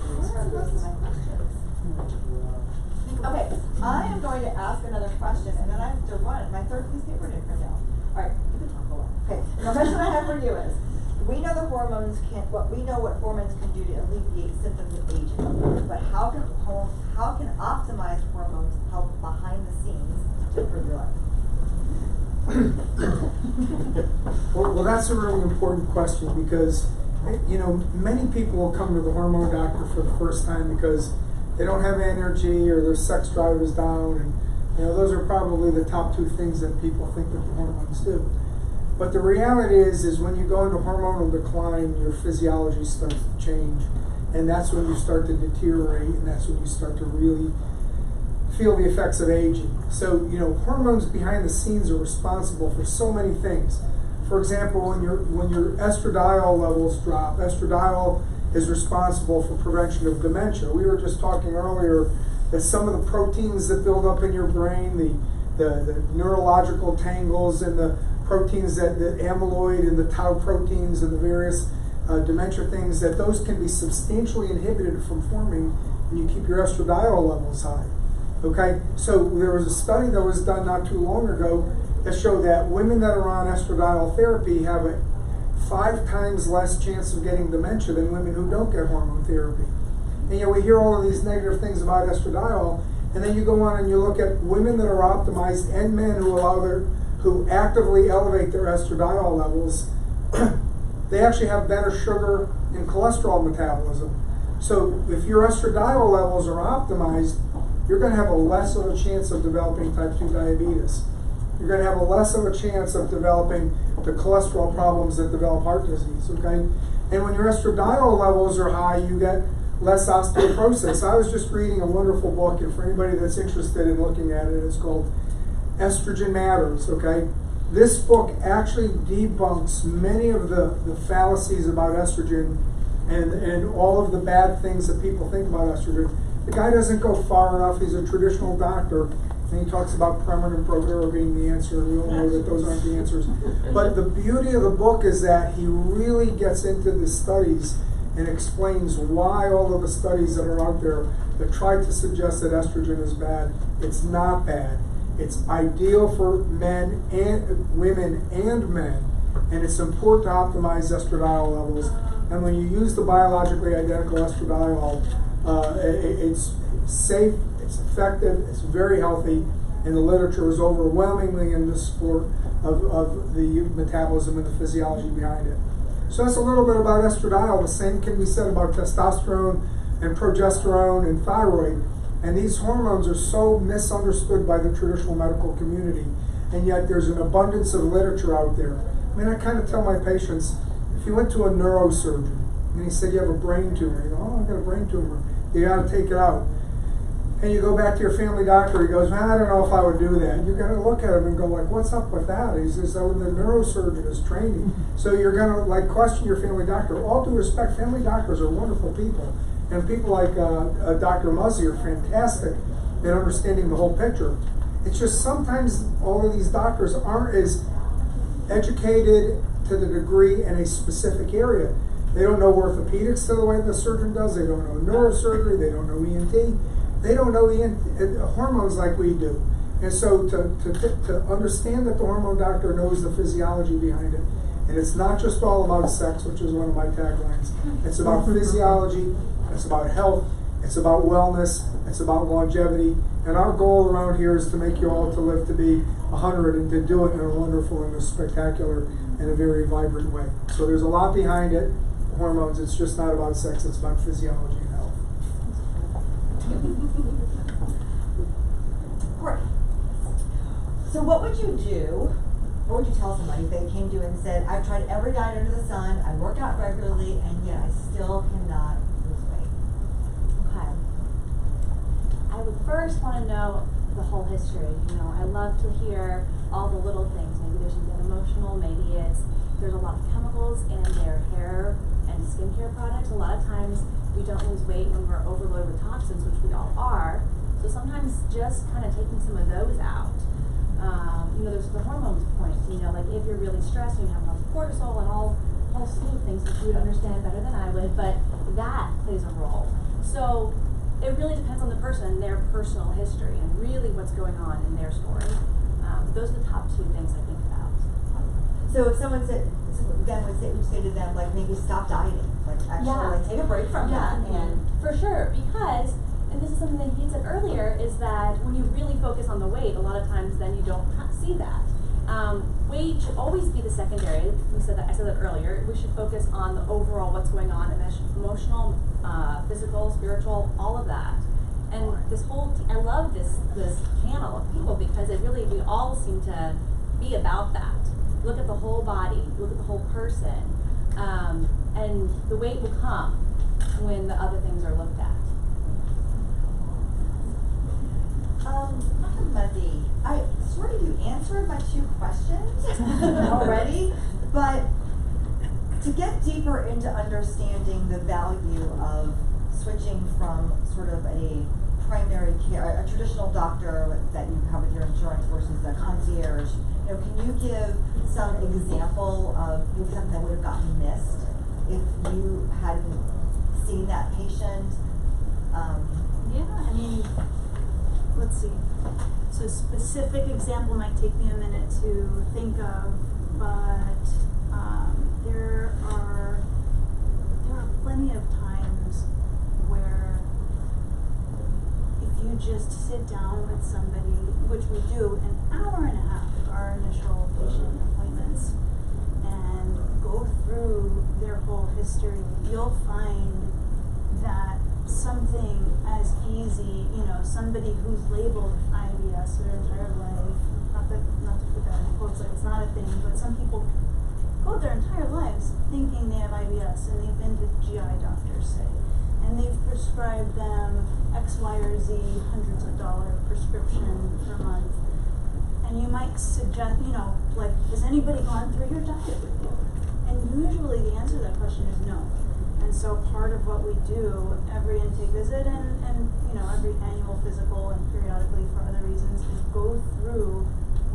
Okay, I am going to ask another question, and then I have to run. My third piece of paper didn't come down. All right, you can talk a lot. Okay, the question I have for you is: we know what hormones can do to alleviate symptoms of aging, but how can optimized hormones help behind the scenes to improve your life? Well, that's a really important question because, many people will come to the hormone doctor for the first time because they don't have energy or their sex drive is down, and those are probably the top two things that people think that the hormones do. But the reality is when you go into hormonal decline, your physiology starts to change, and that's when you start to deteriorate, and that's when you start to really feel the effects of aging. So, hormones behind the scenes are responsible for so many things. For example, when your estradiol levels drop, estradiol is responsible for prevention of dementia. We were just talking earlier that some of the proteins that build up in your brain, the neurological tangles and the proteins the amyloid and the tau proteins and the various dementia things, that those can be substantially inhibited from forming when you keep your estradiol levels high. Okay, so there was a study that was done not too long ago that showed that women that are on estradiol therapy have a 5 times less chance of getting dementia than women who don't get hormone therapy. And yet we hear all of these negative things about estradiol, and then you go on and you look at women that are optimized and men who actively elevate their estradiol levels. They actually have better sugar and cholesterol metabolism. So if your estradiol levels are optimized, you're going to have a less of a chance of developing type 2 diabetes. You're going to have a less of a chance of developing the cholesterol problems that develop heart disease, okay? And when your estradiol levels are high, you get less osteoporosis. I was just reading a wonderful book, and for anybody that's interested in looking at it, it's called Estrogen Matters, okay? This book actually debunks many of the fallacies about estrogen and all of the bad things that people think about estrogen. The guy doesn't go far enough. He's a traditional doctor, and he talks about Premarin and Provera being the answer, and we all know that those aren't the answers. But the beauty of the book is that he really gets into the studies and explains why all of the studies that are out there that try to suggest that estrogen is bad, it's not bad. It's ideal for men and women and men, And it's important to optimize estradiol levels. And when you use the biologically identical estradiol, it's safe, it's effective, it's very healthy, and the literature is overwhelmingly in the support of the metabolism and the physiology behind it. So that's a little bit about estradiol. The same can be said about testosterone and progesterone and thyroid. And these hormones are so misunderstood by the traditional medical community, and yet there's an abundance of literature out there. I mean, I kind of tell my patients, if you went to a neurosurgeon and he said you have a brain tumor, you go, oh, I got a brain tumor, you got to take it out. And you go back to your family doctor, he goes, I don't know if I would do that. You're going to look at him and go like, what's up with that? He says, oh, the neurosurgeon is training. So you're going to like question your family doctor. All due respect, family doctors are wonderful people. And people like Dr. Muzzy are fantastic in understanding the whole picture. It's just sometimes all of these doctors aren't as educated to the degree in a specific area. They don't know orthopedics the way the surgeon does. They don't know neurosurgery. They don't know ENT. They don't know hormones like we do. And so to understand that the hormone doctor knows the physiology behind it, and it's not just all about sex, which is one of my taglines. It's about physiology, it's about health, it's about wellness, it's about longevity. And our goal around here is to make you all to live to be 100 and to do it in a wonderful and a spectacular and a very vibrant way. So there's a lot behind it, hormones. It's just not about sex, it's about physiology and health. Great. So what would you do, or would you tell somebody if they came to you and said, I've tried every diet under the sun, I work out regularly, and yet I still cannot lose weight? Okay. I would first want to know the whole history. You know, I love to hear all the little things. Maybe there's something emotional, maybe there's a lot of chemicals in their hair and skincare products. A lot of times we don't lose weight when we're overloaded with toxins, which we all are. So sometimes just kind of taking some of those out. You know, there's the hormones point. You know, like if you're really stressed and you have lots of cortisol and all whole slew of things that you would understand better than I would, but that plays a role. So it really depends on the person, their personal history, and really what's going on in their story. Those are the top two things I think about. So if someone said, then would say to them, like, maybe stop dieting, like actually like take a break from that. And for sure, because, and this is something that he said earlier, is that when you really focus on the weight, a lot of times then you don't see that. Weight should always be the secondary. I said that earlier. We should focus on the overall what's going on, emotional, physical, spiritual, all of that. And this whole, I love this panel of people because we all seem to be about that. Look at the whole body, look at the whole person, and the weight will come when the other things are looked at. Dr. Muzzy, I sort of you answered my two questions already, but to get deeper into understanding the value of switching from sort of a primary care, a traditional doctor that you have with your insurance versus a concierge, you know, can you give some example of maybe something that would have gotten missed if you hadn't seen that patient? Yeah, I mean, let's see. So specific example might take me a minute to think of, but there are plenty of times where if you just sit down with somebody, which we do an hour and a half of our initial patient appointments, and go through their whole history, you'll find that something as easy, you know, somebody who's labeled IBS their entire life, not to put that in quotes, like it's not a thing, but some people go their entire lives thinking they have IBS, and they've been to GI doctors, say, and they've prescribed them X, Y, or Z hundreds of dollar prescription per month. And you might suggest, you know, like, has anybody gone through your diet with you? And usually the answer to that question is no. And so part of what we do every intake visit and you know, every annual physical and periodically for other reasons is go through,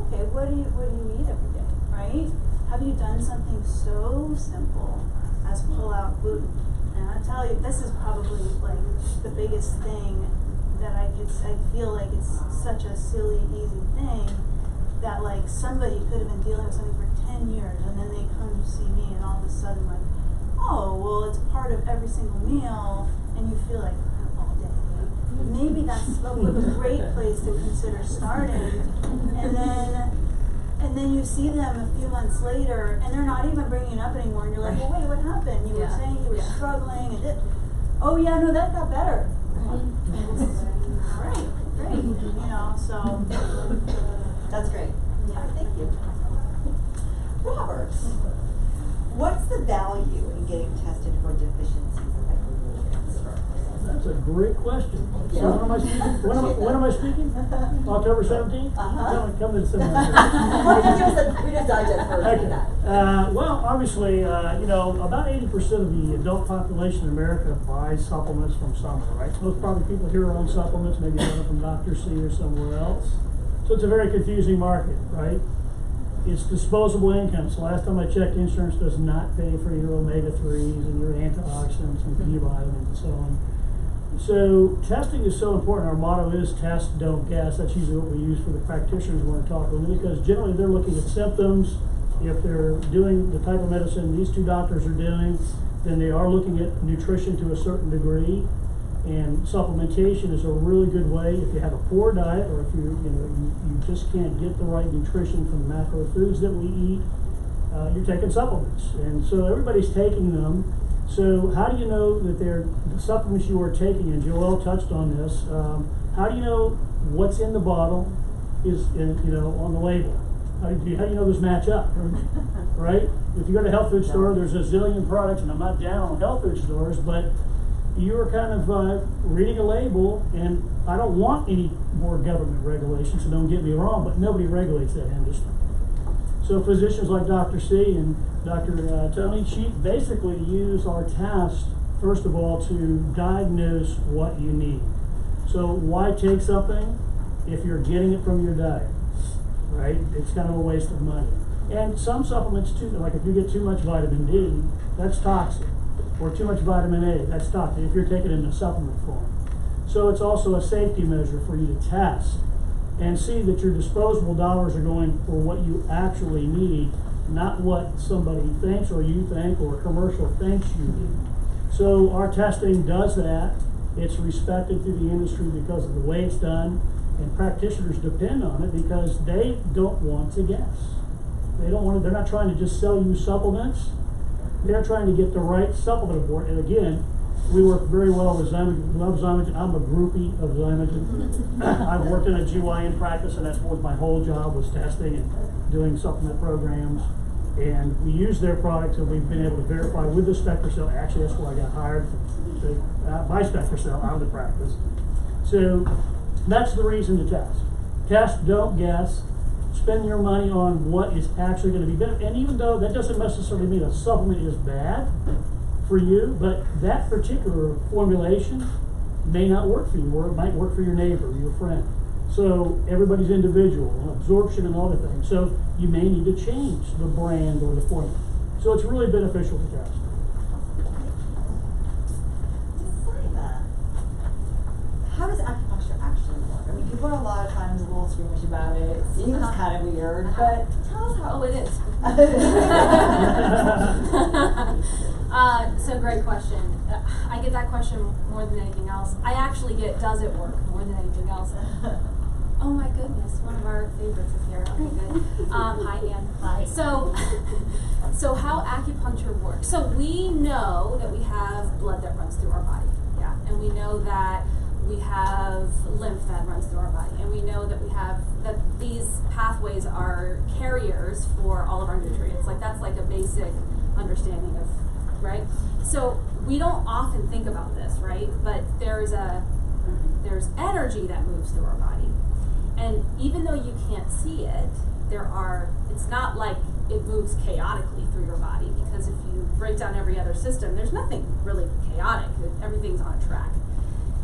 okay, what do you eat every day, right? Have you done something so simple as pull out gluten? And I tell you, this is probably like the biggest thing that I feel like it's such a silly, easy thing that like somebody could have been dealing with something for 10 10 years, and then they come to see me, and all of a sudden, like, oh, well, it's part of every single meal, and you feel like crap all day. Maybe that's a great place to consider starting, and then you see them a few months later, and they're not even bringing it up anymore, and you're like, well, wait, what happened? You were saying you were struggling, and oh yeah, no, that got better. Great, you know, so. That's great. Yeah. Thank you. Robert, what's the value in getting tested for deficiencies in micronutrients? That's a great question. Yeah. So when am I speaking? October 17th? Come to the seminar. We just digest first. Okay. Well, obviously, you know, about 80% of the adult population in America buys supplements from somewhere, right? Most probably people here are on supplements, maybe they're from Dr. C or somewhere else. So it's a very confusing market, right? It's disposable income. So last time I checked, insurance does not pay for your omega-3s and your antioxidants and B vitamins and so on. So testing is so important. Our motto is test, don't guess. That's usually what we use for the practitioners when we're talking to them, because generally they're looking at symptoms. If they're doing the type of medicine these two doctors are doing, then they are looking at nutrition to a certain degree. And supplementation is a really good way if you have a poor diet, or if you just can't get the right nutrition from the macro foods that we eat. You're taking supplements, and so everybody's taking them. So how do you know that they're the supplements you are taking? And Joelle touched on this. How do you know what's in the bottle is on the label? How do you know those match up? Right? If you go to a health food store, there's a zillion products, and I'm not down on health food stores, but you're kind of reading a label, and I don't want any more government regulations, so don't get me wrong, but nobody regulates that industry. So physicians like Dr. C and Dr. Tony, she basically use our test, first of all, to diagnose what you need. So why take something if you're getting it from your diet, right? It's kind of a waste of money. And some supplements too, like if you get too much vitamin D, that's toxic. Or too much vitamin A, that's toxic if you're taking it in a supplement form. So it's also a safety measure for you to test and see that your disposable dollars are going for what you actually need, not what somebody thinks or you think or a commercial thinks you need. So our testing does that. It's respected through the industry because of the way it's done, and practitioners depend on it because they don't want to guess. They're not trying to just sell you supplements. They're trying to get the right supplement aboard. And again, we work very well with Zymogen. Love Zymogen. I'm a groupie of Zymogen. I've worked in a GYN practice, and that's what my whole job was, testing and doing supplement programs. And we use their products, and we've been able to verify with the SpectraCell. Actually, that's why I got hired by SpectraCell out of the practice. So that's the reason to test. Test, don't guess. Spend your money on what is actually going to be better. And even though that doesn't necessarily mean a supplement is bad for you, but that particular formulation may not work for you, or it might work for your neighbor, your friend. So everybody's individual, absorption and other things. So you may need to change the brand or the formula. So it's really beneficial to test. How does acupuncture actually work? I mean, people are a lot of times a little squeamish about it. It seems kind of weird, but tell us how. Oh, it is. So great question. I get that question more than anything else. I actually get, does it work, more than anything else. Oh my goodness, one of our favorites is here. Okay, good. Hi, Ann. Hi. So how acupuncture works. So we know that we have blood that runs through our body. Yeah. And we know that we have lymph that runs through our body, and we know that that these pathways are carriers for all of our nutrients. Like that's like a basic understanding of, right? So we don't often think about this, right? But there's energy that moves through our body, and even though you can't see it, it's not like it moves chaotically through your body, because if you break down every other system, there's nothing really chaotic. Everything's on a track.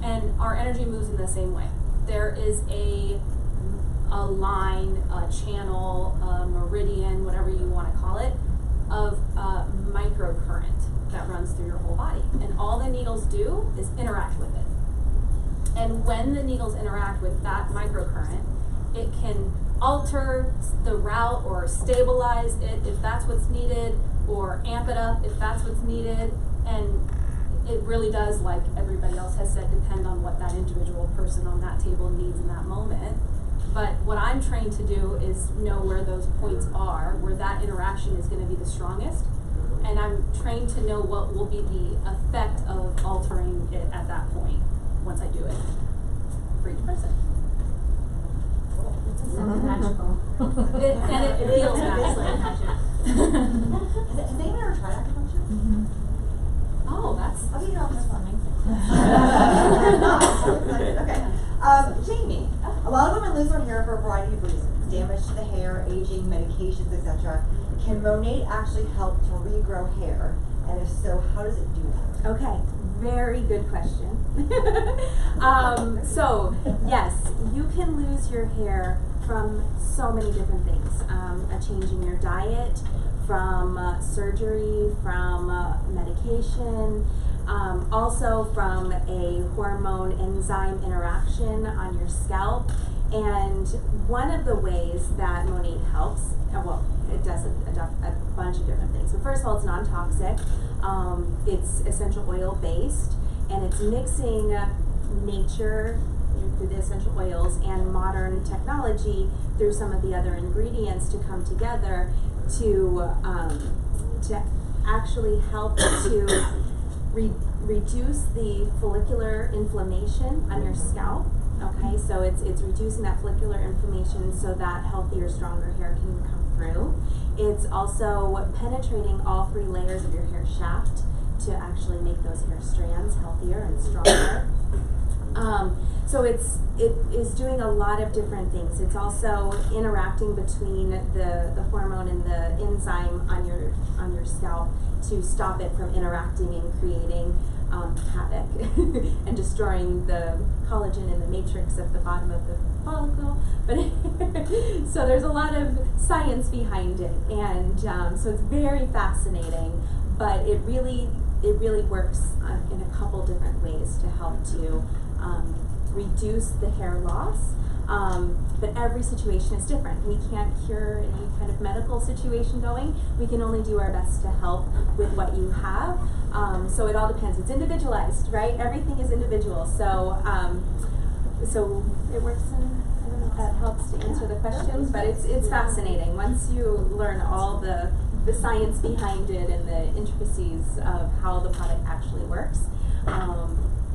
And our energy moves in the same way. There is a line, a channel, a meridian, whatever you want to call it, of microcurrent that runs through your whole body. And all the needles do is interact with it. And when the needles interact with that microcurrent, it can alter the route or stabilize it if that's what's needed, or amp it up if that's what's needed. And it really does, like everybody else has said, depend on what that individual person on that table needs in that moment. But what I'm trained to do is know where those points are, where that interaction is going to be the strongest. And I'm trained to know what will be the effect of altering it at that point once I do it for each person. Magical. It feels magical. Has anyone ever tried acupuncture? Oh, that's funny. Okay. Jamie, a lot of women lose their hair for a variety of reasons. Damage to the hair, aging, medications, etc. Can Monate actually help to regrow hair? And if so, how does it do that? Okay, very good question. So, yes, you can lose your hair from so many different things. A change in your diet, from surgery, from medication, also from a hormone enzyme interaction on your scalp. And one of the ways that Monate helps, well, it does a bunch of different things. But first of all, it's non-toxic. It's essential oil based, and it's mixing nature through the essential oils and modern technology through some of the other ingredients to come together to actually help to reduce the follicular inflammation on your scalp. Okay, so it's reducing that follicular inflammation so that healthier, stronger hair can come through. It's also penetrating all 3 layers of your hair shaft to actually make those hair strands healthier and stronger. So it is doing a lot of different things. It's also interacting between the hormone and the enzyme on your scalp to stop it from interacting and creating havoc and destroying the collagen in the matrix at the bottom of the follicle. But so there's a lot of science behind it, and so it's very fascinating. But it really works in a couple different ways to help to reduce the hair loss. But every situation is different. We can't cure any kind of medical situation going. We can only do our best to help with what you have. So it all depends. It's individualized, right? Everything is individual. So so it works in, I don't know if that helps to answer the questions, but it's fascinating. Once you learn all the science behind it and the intricacies of how the product actually works,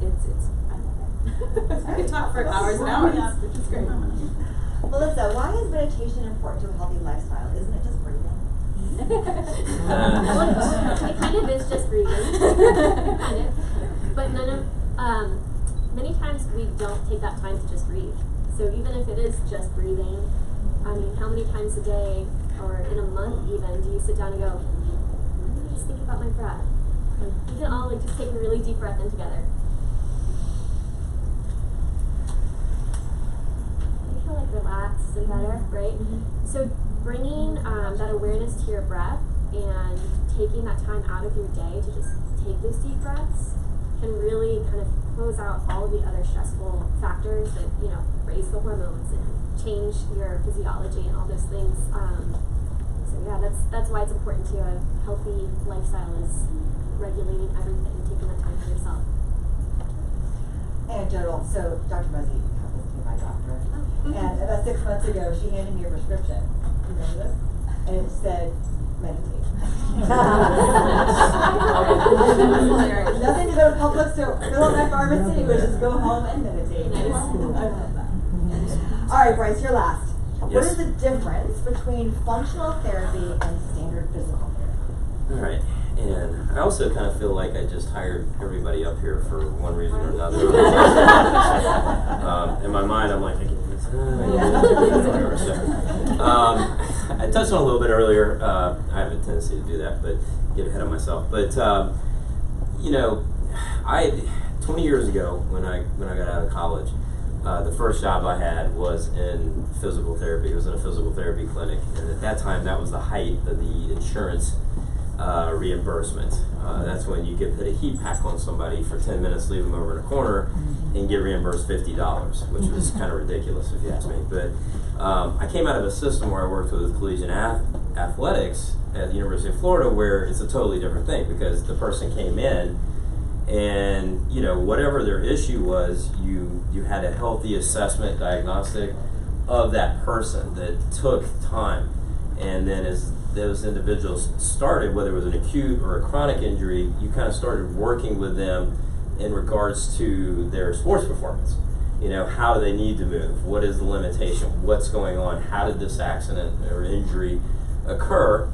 it's I could talk for hours and hours, which is great. Melissa, why is meditation important to a healthy lifestyle? Isn't it just breathing? It kind of is just breathing, kind of. But many times we don't take that time to just breathe. So even if it is just breathing, I mean, how many times a day or in a month even do you sit down and go, let me just think about my breath? Like, we can all just take a really deep breath in together. Relaxed and better, right? So bringing that awareness to your breath and taking that time out of your day to just take those deep breaths can really kind of close out all of the other stressful factors that, raise the hormones and change your physiology and all those things. So yeah, that's why it's important to a healthy lifestyle, is regulating everything, taking that time for yourself. Anecdotal. So Dr. Muzzy happens to be my doctor. And about 6 months ago, she handed me a prescription. You remember this? And it said, meditate. Nothing to go to Publix to fill up my pharmacy, but just go home and meditate. I love that. All right, Bryce, you're last. Yes. What is the difference between functional therapy and standard physical therapy? All right. And I also kind of feel like I just hired everybody up here for one reason or another. In my mind, I'm like, I touched on a little bit earlier. I have a tendency to do that, but get ahead of myself. But 20 years ago, when I got out of college, the first job I had was in physical therapy. It was in a physical therapy clinic, and at that time, that was the height of the insurance reimbursement. That's when you get put a heat pack on somebody for 10 minutes, leave them over in a corner, and get reimbursed $50, which was kind of ridiculous if you ask me. But I came out of a system where I worked with collegiate athletics at the University of Florida, where it's a totally different thing, because the person came in and, you know, whatever their issue was, you had a healthy assessment diagnostic of that person that took time. And then as those individuals started, whether it was an acute or a chronic injury, you kind of started working with them in regards to their sports performance. You know, how do they need to move? What is the limitation? What's going on? How did this accident or injury occur?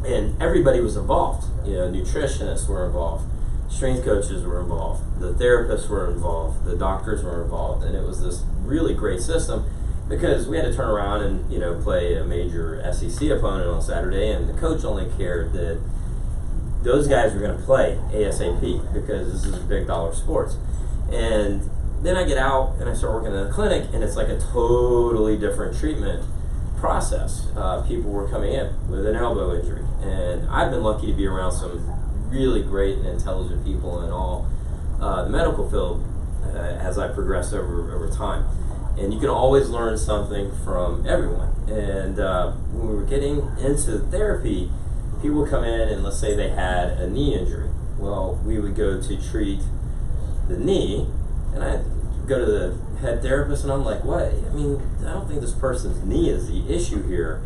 And everybody was involved. You know, nutritionists were involved, strength coaches were involved, the therapists were involved, the doctors were involved, and it was this really great system, because we had to turn around and, you know, play a major SEC opponent on Saturday, and the coach only cared that those guys were going to play ASAP, because this is big dollar sports. And then I get out and I start working in the clinic, and it's like a totally different treatment process. People were coming in with an elbow injury, and I've been lucky to be around some really great and intelligent people in all the medical field as I progressed over time. And you can always learn something from everyone. And when we were getting into therapy, people would come in and let's say they had a knee injury. Well, we would go to treat the knee, and I'd go to the head therapist, and I'm like, what? I mean, I don't think this person's knee is the issue here.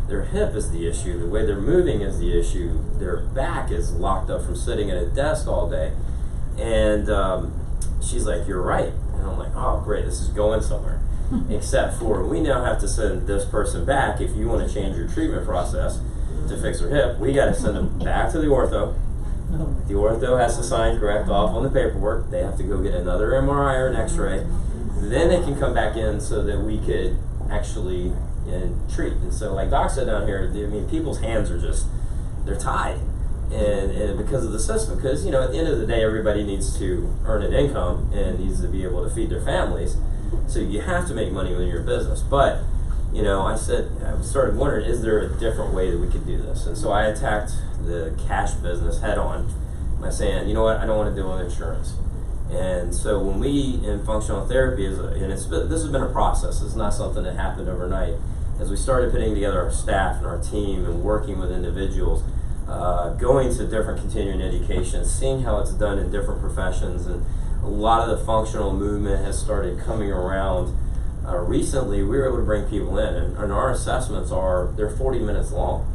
Their hip is the issue. The way they're moving is the issue. Their back is locked up from sitting at a desk all day. And she's like, you're right. And I'm like, oh, great, this is going somewhere. Except for we now have to send this person back. If you want to change your treatment process to fix their hip, we got to send them back to the ortho. The ortho has to sign correct off on the paperwork. They have to go get another MRI or an x-ray. Then they can come back in so that we could actually treat. And so like Doc said down here, I mean, people's hands are just, they're tied. And because of the system, because, you know, at the end of the day, everybody needs to earn an income and needs to be able to feed their families. So you have to make money when you're a business. But, you know, I started wondering, is there a different way that we could do this? And so I attacked the cash business head on by saying, you know what, I don't want to deal with insurance. And so when we, in functional therapy, this has been a process. It's not something that happened overnight. As we started putting together our staff and our team and working with individuals, going to different continuing education, seeing how it's done in different professions, and a lot of the functional movement has started coming around. Recently, we were able to bring people in, and our assessments they're 40 minutes long.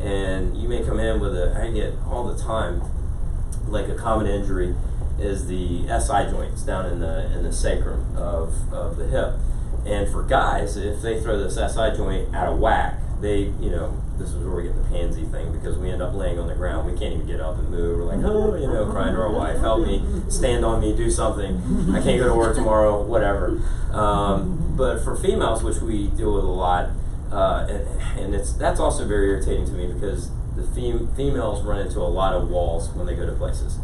And you may come in with I get all the time, like a common injury is the SI joints down in the sacrum of the hip. And for guys, if they throw this SI joint out of whack, they, you know, this is where we get the pansy thing, because we end up laying on the ground. We can't even get up and move. We're like, oh, you know, crying to our wife, help me, stand on me, do something. I can't go to work tomorrow, whatever. But for females, which we deal with a lot, and that's also very irritating to me, because the females run into a lot of walls when they go to places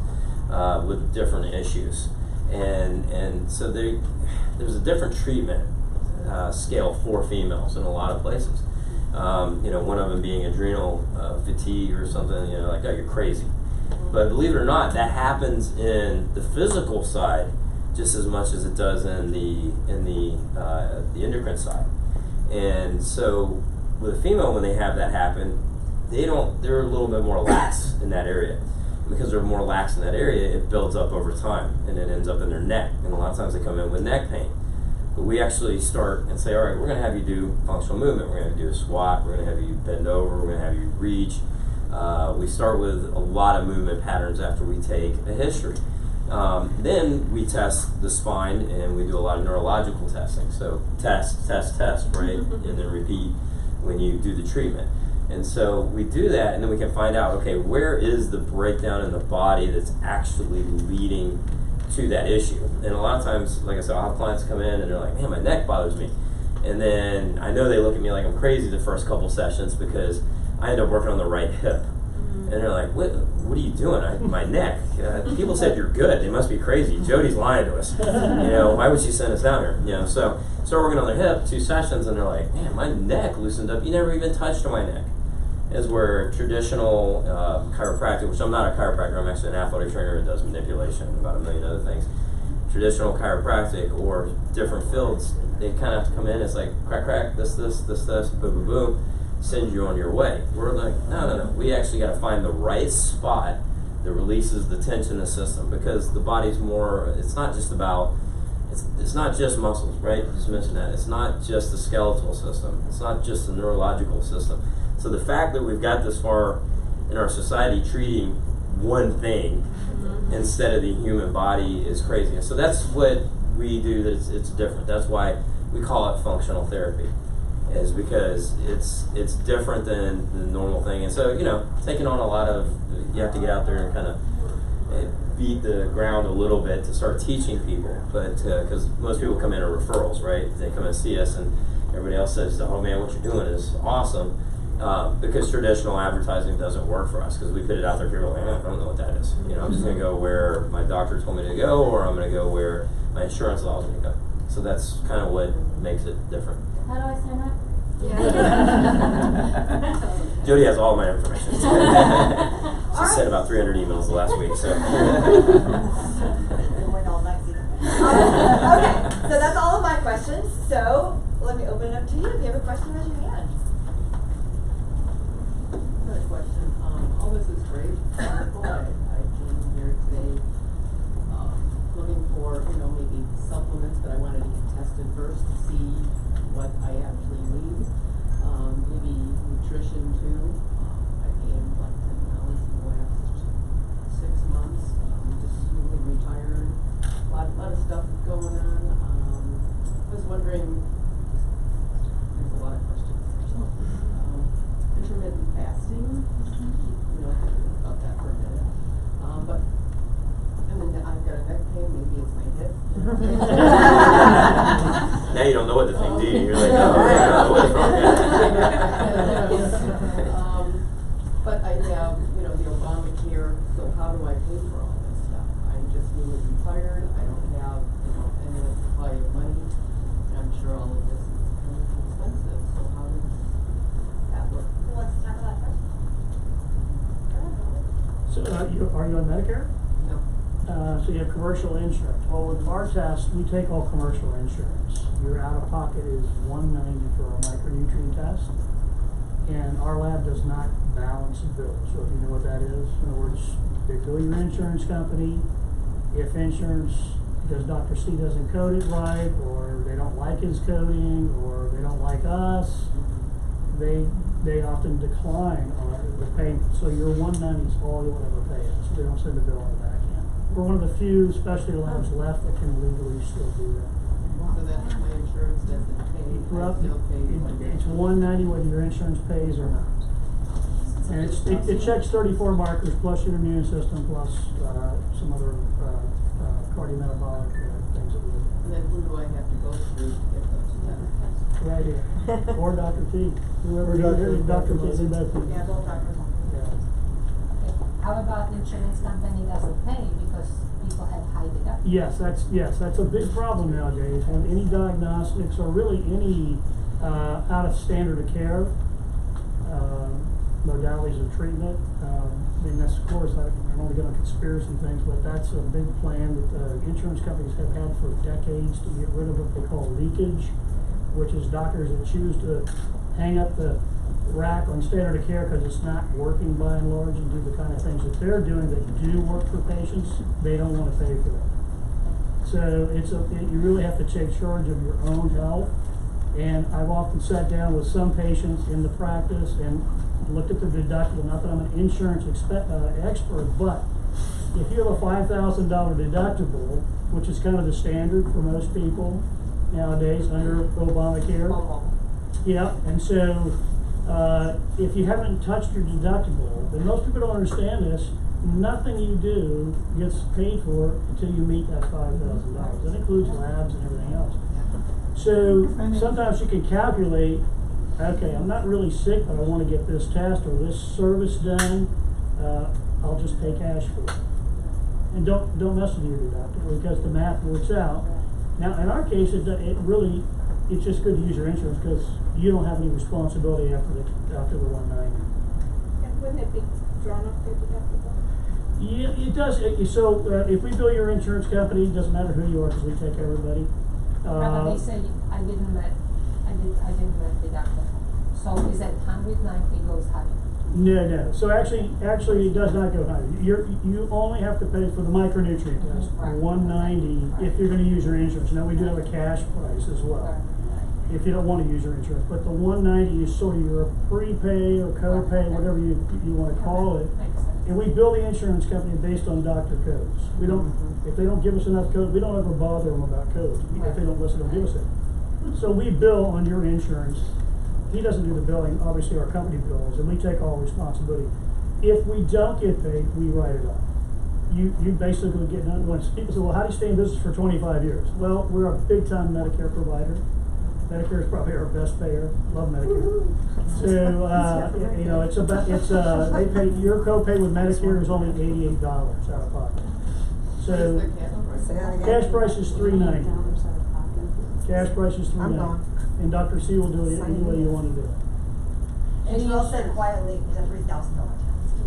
with different issues. And so there's a different treatment scale for females in a lot of places. You know, one of them being adrenal fatigue or something, you know, like, oh, you're crazy. But believe it or not, that happens in the physical side just as much as it does in the endocrine side. And so with a female, when they have that happen, they're a little bit more lax in that area. Because they're more lax in that area, it builds up over time, and it ends up in their neck. And a lot of times they come in with neck pain. But we actually start and say, all right, we're going to have you do functional movement. We're going to do a squat. We're going to have you bend over. We're going to have you reach. We start with a lot of movement patterns after we take a history. Then we test the spine, and we do a lot of neurological testing. So test, right? And then repeat when you do the treatment. And so we do that, and then we can find out, okay, where is the breakdown in the body that's actually leading to that issue? And a lot of times, like I said, I'll have clients come in and they're like, man, my neck bothers me. And then I know they look at me like I'm crazy the first couple sessions, because I end up working on the right hip. And they're like, what are you doing? My neck. People said you're good. They must be crazy. Jody's lying to us. You know, why would she send us down here? You know, so start working on their hip, 2 sessions, and they're like, man, my neck loosened up. You never even touched my neck. is where traditional chiropractic, which I'm not a chiropractor, I'm actually an athletic trainer that does manipulation and about a million other things. Traditional chiropractic or different fields, they kind of have to come in, it's like crack, crack, this, boom, boom, boom, send you on your way. We're like, no. We actually got to find the right spot that releases the tension in the system, because the body's more, it's not just about, it's not just muscles, right? You just mentioned that. It's not just the skeletal system. It's not just the neurological system. So the fact that we've got this far in our society treating one thing instead of the human body is crazy. And so that's what we do, that it's different. That's why we call it functional therapy, is because it's different than the normal thing. And so, taking on a lot of, you have to get out there and kind of beat the ground a little bit to start teaching people. But because most people come in on referrals, right? They come and see us, and everybody else says, oh man, what you're doing is awesome. Because traditional advertising doesn't work for us, because we put it out there, people are like, I don't know what that is. I'm just going to go where my doctor told me to go, or I'm going to go where my insurance allows me to go. So that's kind of what makes it different. How do I sign up? Jody has all my information. She sent about 300 emails the last week, so. Okay, so that's all of my questions. So let me open it up to you. If you have a question, raise your hand. Another question. All this is great. Wonderful. I came here today looking for, maybe supplements, but I wanted to get tested first to see what I actually need. Maybe nutrition too. I gained like 10 pounds in the last 6 months. Just newly retired. A lot of stuff going on. I was wondering, there's a lot of questions. Intermittent fasting. About that for a minute. And then I've got a neck pain. Maybe it's my hip. Now you don't know what to think, do you? You're like, oh, yeah, what's wrong? But I have, the Obamacare, so how do I pay for all this stuff? I'm just newly retired. I don't have, any supply of money. And I'm sure all of this is kind of expensive. So how does that work? Let's tackle that first. So are you on Medicare? No. So you have commercial insurance. Well, with our test, we take all commercial insurance. Your out-of-pocket is $190 for a micronutrient test, and our lab does not balance the bill. So if you know what that is, in other words, they bill your insurance company. If because Dr. C doesn't code it right, or they don't like his coding, or they don't like us, they often decline the payment. So your $190 is all you'll ever pay us. They don't send a bill on the back end. We're one of the few specialty labs left that can legally still do that. So that's my insurance doesn't pay. Well, I still pay it's $190 whether your insurance pays or not. And it checks 34 markers plus your immune system plus some other cardiometabolic things that we do. And then who do I have to go through to get those tests? Right here. Or Dr. T. Whoever Dr. T. They both do. Yeah, both doctors. Yeah. How about insurance company doesn't pay because people have high deductibles? Yes, that's a big problem nowadays. When any diagnostics or really any out of standard of care modalities of treatment, that's of course, I don't want to get on conspiracy things, but that's a big plan that insurance companies have had for decades to get rid of what they call leakage, which is doctors that choose to hang up the rack on standard of care because it's not working by and large, and do the kind of things that they're doing that do work for patients. They don't want to pay for that. So you really have to take charge of your own health. And I've often sat down with some patients in the practice and looked at the deductible. Not that I'm an insurance expert, but if you have a $5,000 deductible, which is kind of the standard for most people nowadays under Obamacare. Yeah, and so if you haven't touched your deductible, then most people don't understand this. Nothing you do gets paid for until you meet that $5,000. That includes labs and everything else. So sometimes you can calculate, okay, I'm not really sick, but I want to get this test or this service done. I'll just pay cash for it. And don't mess with your deductible because the math works out. Now, in our case, it's just good to use your insurance because you don't have any responsibility after the $190. Wouldn't it be drawn off your deductible? Yeah, it does. So if we bill your insurance company, it doesn't matter who you are because we take everybody. But they say I didn't met deductible. So is that 190 goes higher? No. So actually, it does not go higher. You only have to pay for the micronutrient test, Right. $190 if you're going to use your insurance. Now we do have a cash price as well, if you don't want to use your insurance. But the $190 is sort of your prepay or copay, whatever you want to call it. Makes sense. And we bill the insurance company based on doctor codes. We don't, if they don't give us enough codes, we don't ever bother them about codes. If they don't listen, they'll give us it. So we bill on your insurance. He doesn't do the billing, obviously our company bills, and we take all responsibility. If we don't get paid, we write it off. You basically get none. When people say, well, how do you stay in business for 25 years? Well, we're a big time Medicare provider. Medicare is probably our best payer. Love Medicare. So, they pay, your copay with Medicare is only $88 out of pocket. So, cash price is $390. Cash price is $390. And Dr. C will do it any way you want to do it. And you all said quietly, it's a $3,000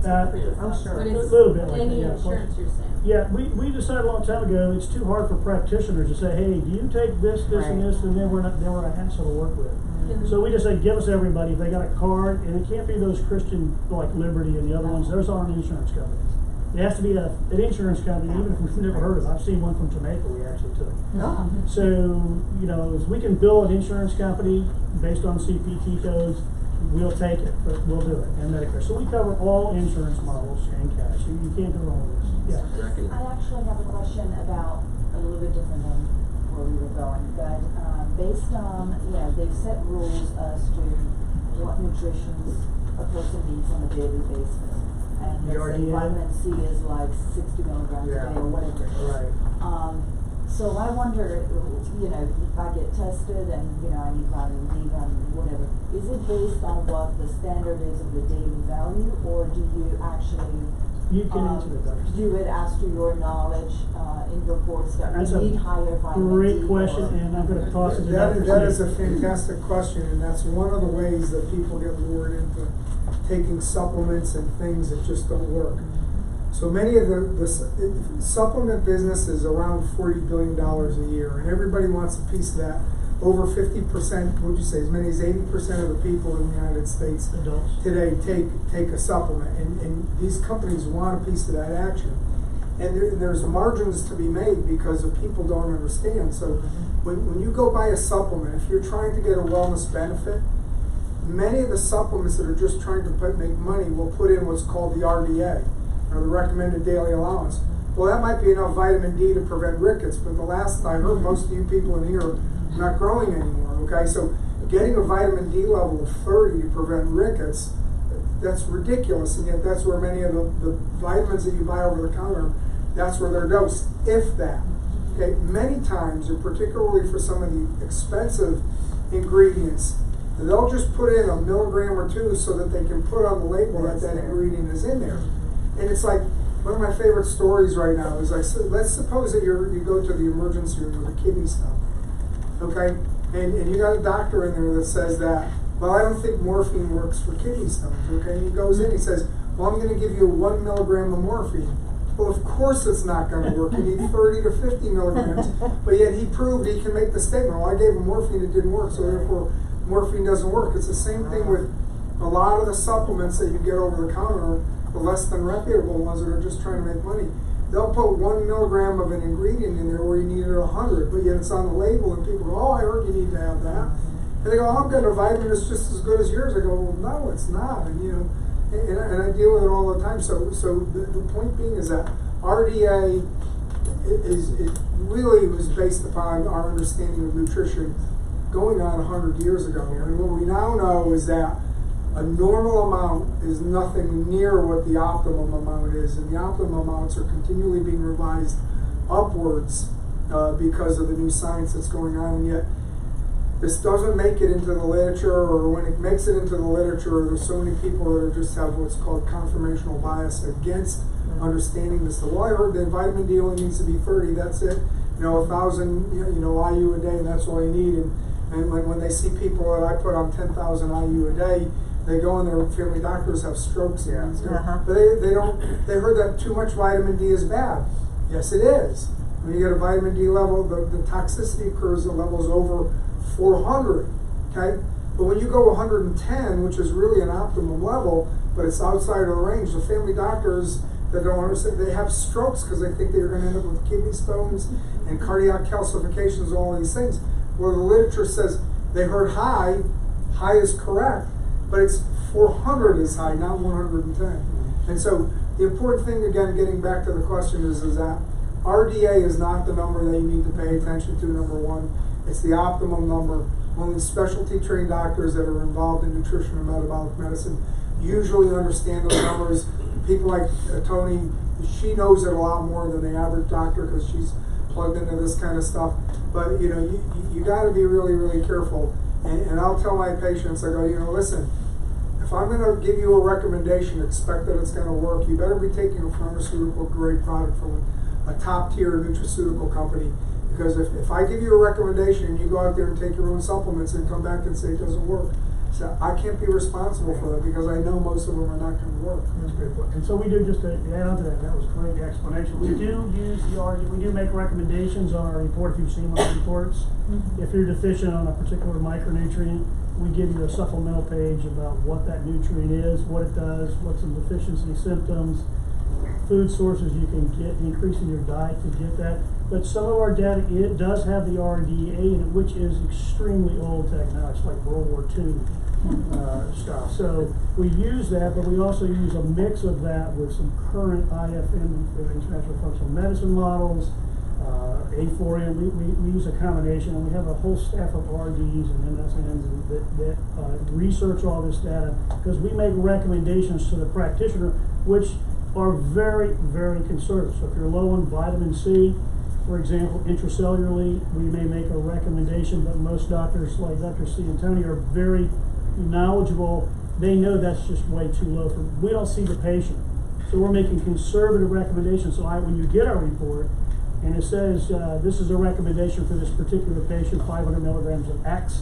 I'm sure. A little bit like that, Any yeah. of course. insurance you're saying. Yeah, we decided a long time ago, it's too hard for practitioners to say, hey, do you take this, and this, and then we're a hassle to work with. So we just say, give us everybody, if they got a card, and it can't be those Christian, like Liberty and the other ones, those aren't insurance companies. It has to be an insurance company, even if we've never heard of it. I've seen one from Jamaica we actually took. So, if we can bill an insurance company based on CPT codes, we'll take it, but we'll do it, and Medicare. So we cover all insurance models and cash. You can't go wrong with this. Yeah. I actually have a question about a little bit different than where we were going, but based on, they've set rules as to what nutrition a person needs on a daily basis. And they say vitamin C is like 60 milligrams a day or whatever it is. Right. So I wonder, if I get tested and, I need vitamin D, whatever, is it based on what the standard is of the daily value, or do you actually You can answer the doctor. do it as to your knowledge in reports that That's we a need higher vitamin D? great question, and I'm going to toss it to Dr. That is C. a fantastic question, and that's one of the ways that people get lured into taking supplements and things that just don't work. So many of the supplement business is around $40 billion a year, and everybody wants a piece of that. Over 50%, would you say, as many as 80% of the people in the United States Adults. today take a supplement, and these companies want a piece of that action. And there's margins to be made because of people don't understand. So when you go buy a supplement, if you're trying to get a wellness benefit, many of the supplements that are just trying to make money will put in what's called the RDA, or the recommended daily allowance. Well, that might be enough vitamin D to prevent rickets, but the last I heard, most of you people in here are not growing anymore, okay? So getting a vitamin D level of 30 to prevent rickets, that's ridiculous, and yet that's where many of the vitamins that you buy over the counter, that's where they're dosed, if that. Okay, many times, and particularly for some of the expensive ingredients, they'll just put in a milligram or two so that they can put on the label that ingredient is in there. And it's like, one of my favorite stories right now is like, so let's suppose that you go to the emergency room with a kidney stone, okay? And you got a doctor in there that says that, well, I don't think morphine works for kidney stones, okay? And he goes in, he says, well, I'm gonna give you 1 milligram of morphine. Well, of course it's not gonna work. You need 30 to 50 milligrams, but yet he proved he can make the statement, well, I gave him morphine, it didn't work, so therefore morphine doesn't work. It's the same thing with a lot of the supplements that you get over the counter, the less than reputable ones that are just trying to make money. They'll put 1 milligram of an ingredient in there where you need it 100, but yet it's on the label and people go, oh, I heard you need to have that. And they go, oh, I'm getting a vitamin that's just as good as yours. I go, well, no, it's not. And and I deal with it all the time. So the point being is that RDA it really was based upon our understanding of nutrition going on 100 years ago. And what we now know is that a normal amount is nothing near what the optimum amount is, and the optimum amounts are continually being revised upwards because of the new science that's going on, and yet this doesn't make it into the literature, or when it makes it into the literature, there's so many people that just have what's called confirmational bias against understanding this. So, well, I heard that vitamin D only needs to be 30, that's it, 1,000 IU a day, and that's all you need. And when they see people that I put on 10,000 IU a day, They go and their family doctors have strokes. Yeah. But they heard that too much vitamin D is bad. Yes, it is. When you get a vitamin D level, the toxicity occurs at levels over 400, okay? But when you go 110, which is really an optimum level, but it's outside of the range, the family doctors that don't understand, they have strokes because they think they're going to end up with kidney stones and cardiac calcifications and all these things. Where the literature says they heard high is correct, but it's 400 is high, not 110. And so the important thing, again, getting back to the question is that RDA is not the number that you need to pay attention to, number one. It's the optimum number. Only specialty trained doctors that are involved in nutrition and metabolic medicine usually understand those numbers. People like Tony, she knows it a lot more than the average doctor because she's plugged into this kind of stuff. But you got to be really, really careful. And I'll tell my patients, I go, listen, if I'm going to give you a recommendation, expect that it's going to work. You better be taking a pharmaceutical grade product from a top tier nutraceutical company. Because if I give you a recommendation and you go out there and take your own supplements and come back and say it doesn't work, so I can't be responsible for that because I know most of them are not going to work. That's a great point. And so we do, just to add on to that was a great explanation. We do use the RD, we do make recommendations on our report, if you've seen our reports. If you're deficient on a particular micronutrient, we give you a supplemental page about what that nutrient is, what it does, what's some deficiency symptoms, food sources you can get, increasing your diet to get that. But some of our data, it does have the RDA in it, which is extremely old technology, like World War II stuff. So we use that, but we also use a mix of that with some current IFM, International Functional Medicine models, A4M. We use a combination, and we have a whole staff of RDs and MSNs that research all this data, because we make recommendations to the practitioner, which are very, very conservative. So if you're low on vitamin C, for example, intracellularly, we may make a recommendation, but most doctors, like Dr. C and Tony, are very knowledgeable. They know that's just way too low for. We don't see the patient, so we're making conservative recommendations. So when you get our report, and it says this is a recommendation for this particular patient, 500 milligrams of X.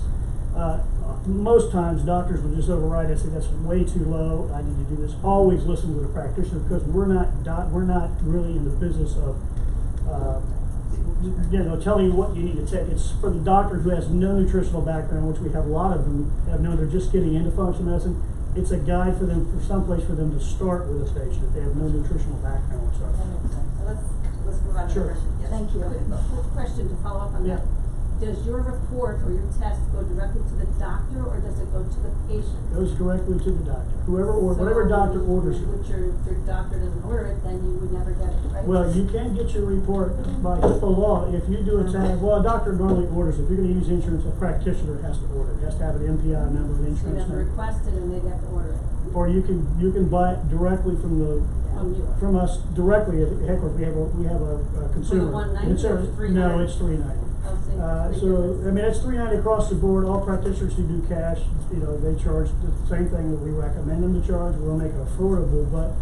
Most times doctors will just override it and say that's way too low. I need to do this. Always listen to the practitioner, because we're not really in the business of telling you what you need to take. It's for the doctor who has no nutritional background, which we have a lot of them have known. They're just getting into functional medicine. It's a guide for them, for someplace for them to start with a patient if they have no nutritional background whatsoever. That makes sense. So let's move on to Sure. the question. Yes. Thank you. Quick question to follow up on Yeah. that. Does your report or your test go directly to the doctor, or does it go to the patient? Goes directly to the doctor. Whoever or whatever doctor orders it. Which your doctor doesn't order it, then you would never get it, right? Well, you can get your report by HIPAA law if you do a test. Well, a doctor normally orders it. If you're going to use insurance, a practitioner has to order it. Has to have an MPI number, an So you insurance have to number. request it and they'd have to order it Or you can buy it directly from from you. us directly. Heck, we have a consumer. $190 It's or $390? No, it's $390. So I mean, it's $390 across the board. All practitioners who do cash, they charge the same thing that we recommend them to charge. We'll make it affordable, but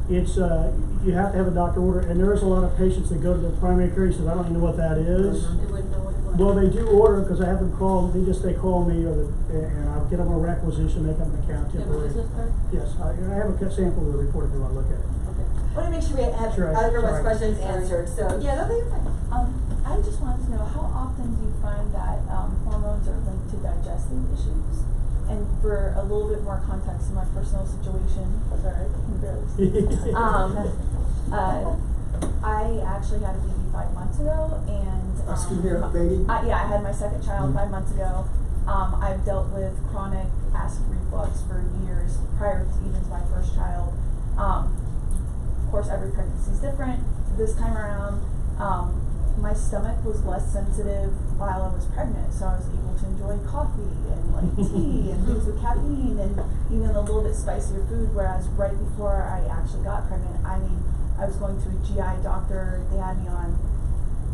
it's you have to have a doctor order. And there is a lot of patients that go to the primary care and say, I don't even know what that is. They wouldn't know what it was. Well, they do order, because I have them call. They call me, and I'll get them a requisition, make them an account Do you have a temporary. business card? Yes, I have a sample of the report if you want to look at it. Okay. I want to make sure we have Sure, everyone's sorry. questions answered. So yeah, no, you're fine. I just wanted to know, how often do you find that hormones are linked to digestive issues? And for a little bit more context in my personal situation, sorry, I can barely speak. I actually had a baby 5 months ago, and Excuse me, a baby? yeah, I had my second child 5 months ago. I've dealt with chronic acid reflux for years prior to even my first child. Of course, every pregnancy is different. This time around, my stomach was less sensitive while I was pregnant, so I was able to enjoy coffee and like tea and things with caffeine and even a little bit spicier food, whereas right before I actually got pregnant, I was going to a GI doctor. They had me on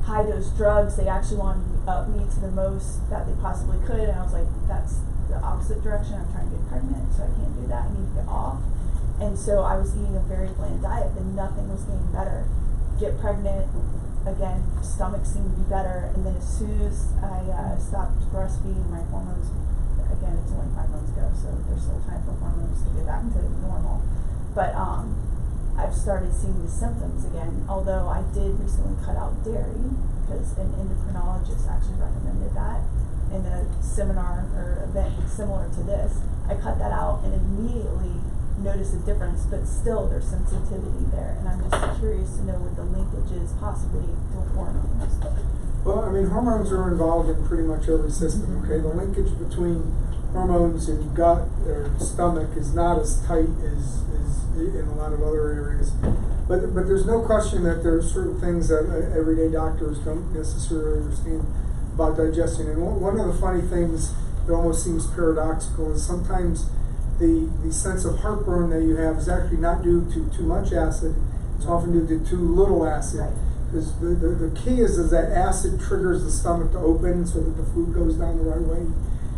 high dose drugs. They actually wanted me up me to the most that they possibly could, and I was like, that's the opposite direction. I'm trying to get pregnant, so I can't do that. I need to get off. And so I was eating a very bland diet, but nothing was getting better. Get pregnant, again, stomach seemed to be better, and then as soon as I stopped breastfeeding, my hormones again, it's only 5 months ago, so there's still time for hormones to get back to normal. But I've started seeing the symptoms again, although I did recently cut out dairy because an endocrinologist actually recommended that in a seminar or event similar to this. I cut that out and immediately noticed a difference, but still there's sensitivity there, and I'm just curious to know what the linkage is possibly to hormones. Well, I mean, hormones are involved in pretty much every system, okay? The linkage between hormones and gut or stomach is not as tight as in a lot of other areas. But there's no question that there are certain things that everyday doctors don't necessarily understand about digestion. And one of the funny things that almost seems paradoxical is sometimes the sense of heartburn that you have is actually not due to too much acid. It's often due to too little acid. Because the key is that acid triggers the stomach to open so that the food goes down the right way.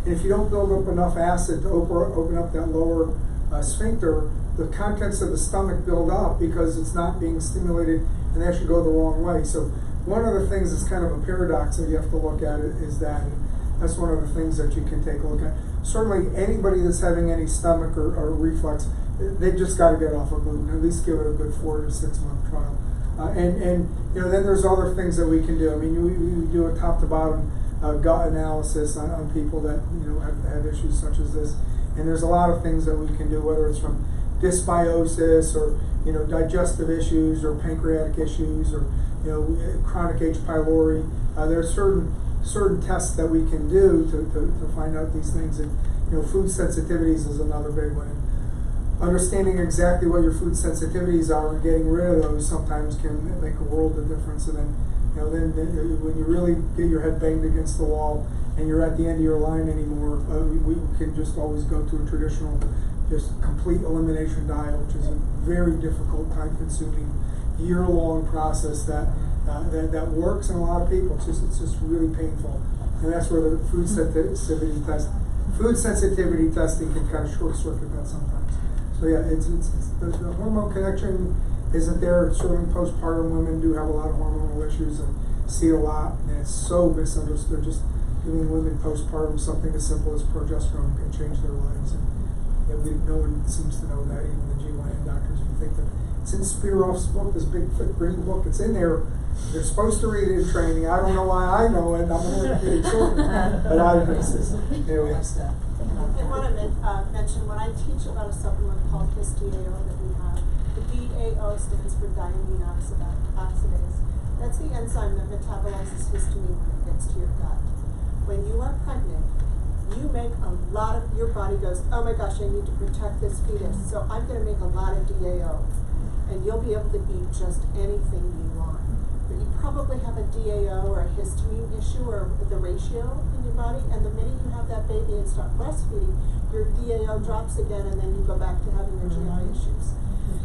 And if you don't build up enough acid to open up that lower sphincter, the contents of the stomach build up because it's not being stimulated and they actually go the wrong way. So one of the things that's kind of a paradox that you have to look at it is that, and that's one of the things that you can take a look at. Certainly anybody that's having any stomach or reflux, they've just got to get off of gluten, at least give it a good 4 to 6 month trial. And you know, then there's other things that we can do. I mean, we do a top to bottom gut analysis on people that, you know, have issues such as this. And there's a lot of things that we can do, whether it's from dysbiosis or, you know, digestive issues or pancreatic issues or, you know, chronic H. pylori. There are certain tests that we can do to find out these things. And, you know, food sensitivities is another big one. Understanding exactly what your food sensitivities are and getting rid of those sometimes can make a world of difference. And then, you know, then when you really get your head banged against the wall and you're at the end of your line anymore, we can just always go to a traditional, just complete elimination diet, which is a very difficult, time-consuming, year-long process that works in a lot of people. It's just really painful, and that's where the food sensitivity testing can kind of short-circuit that sometimes. So yeah, it's the hormone connection isn't there. Certainly postpartum women do have a lot of hormonal issues and see a lot, and it's so misunderstood. Just giving women postpartum something as simple as progesterone can change their lives, and no one seems to know that, even the GYN doctors. You think that it's in Spiroff's book, this big thick green book, it's in there. They're supposed to read it in training. I don't know why I know it. I'm going to get it shortened, but I don't know. Anyway. I want to mention, when I teach about a supplement called HISDAO that we have, the DAO stands for diamine oxidase. That's the enzyme that metabolizes histamine when it gets to your gut. When you are pregnant, you make a lot of, your body goes, oh my gosh, I need to protect this fetus, so I'm going to make a lot of DAO. And you'll be able to eat just anything you want. But you probably have a DAO or a histamine issue or the ratio in your body, and the minute you have that baby and start breastfeeding, your DAO drops again, and then you go back to having your GI issues.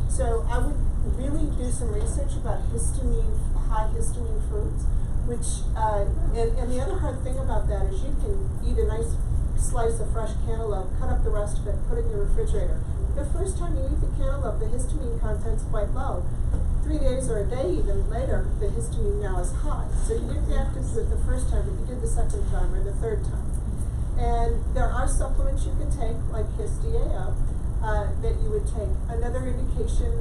So I would really do some research about high histamine foods, which, and the other hard thing about that is you can eat a nice slice of fresh cantaloupe, cut up the rest of it, put it in your refrigerator. The first time you eat the cantaloupe, the histamine content's quite low. 3 days or a day even later, the histamine now is high. So you didn't react to it the first time, but you did the second time or the third time. And there are supplements you can take, like HISDAO, that you would take. Another indication,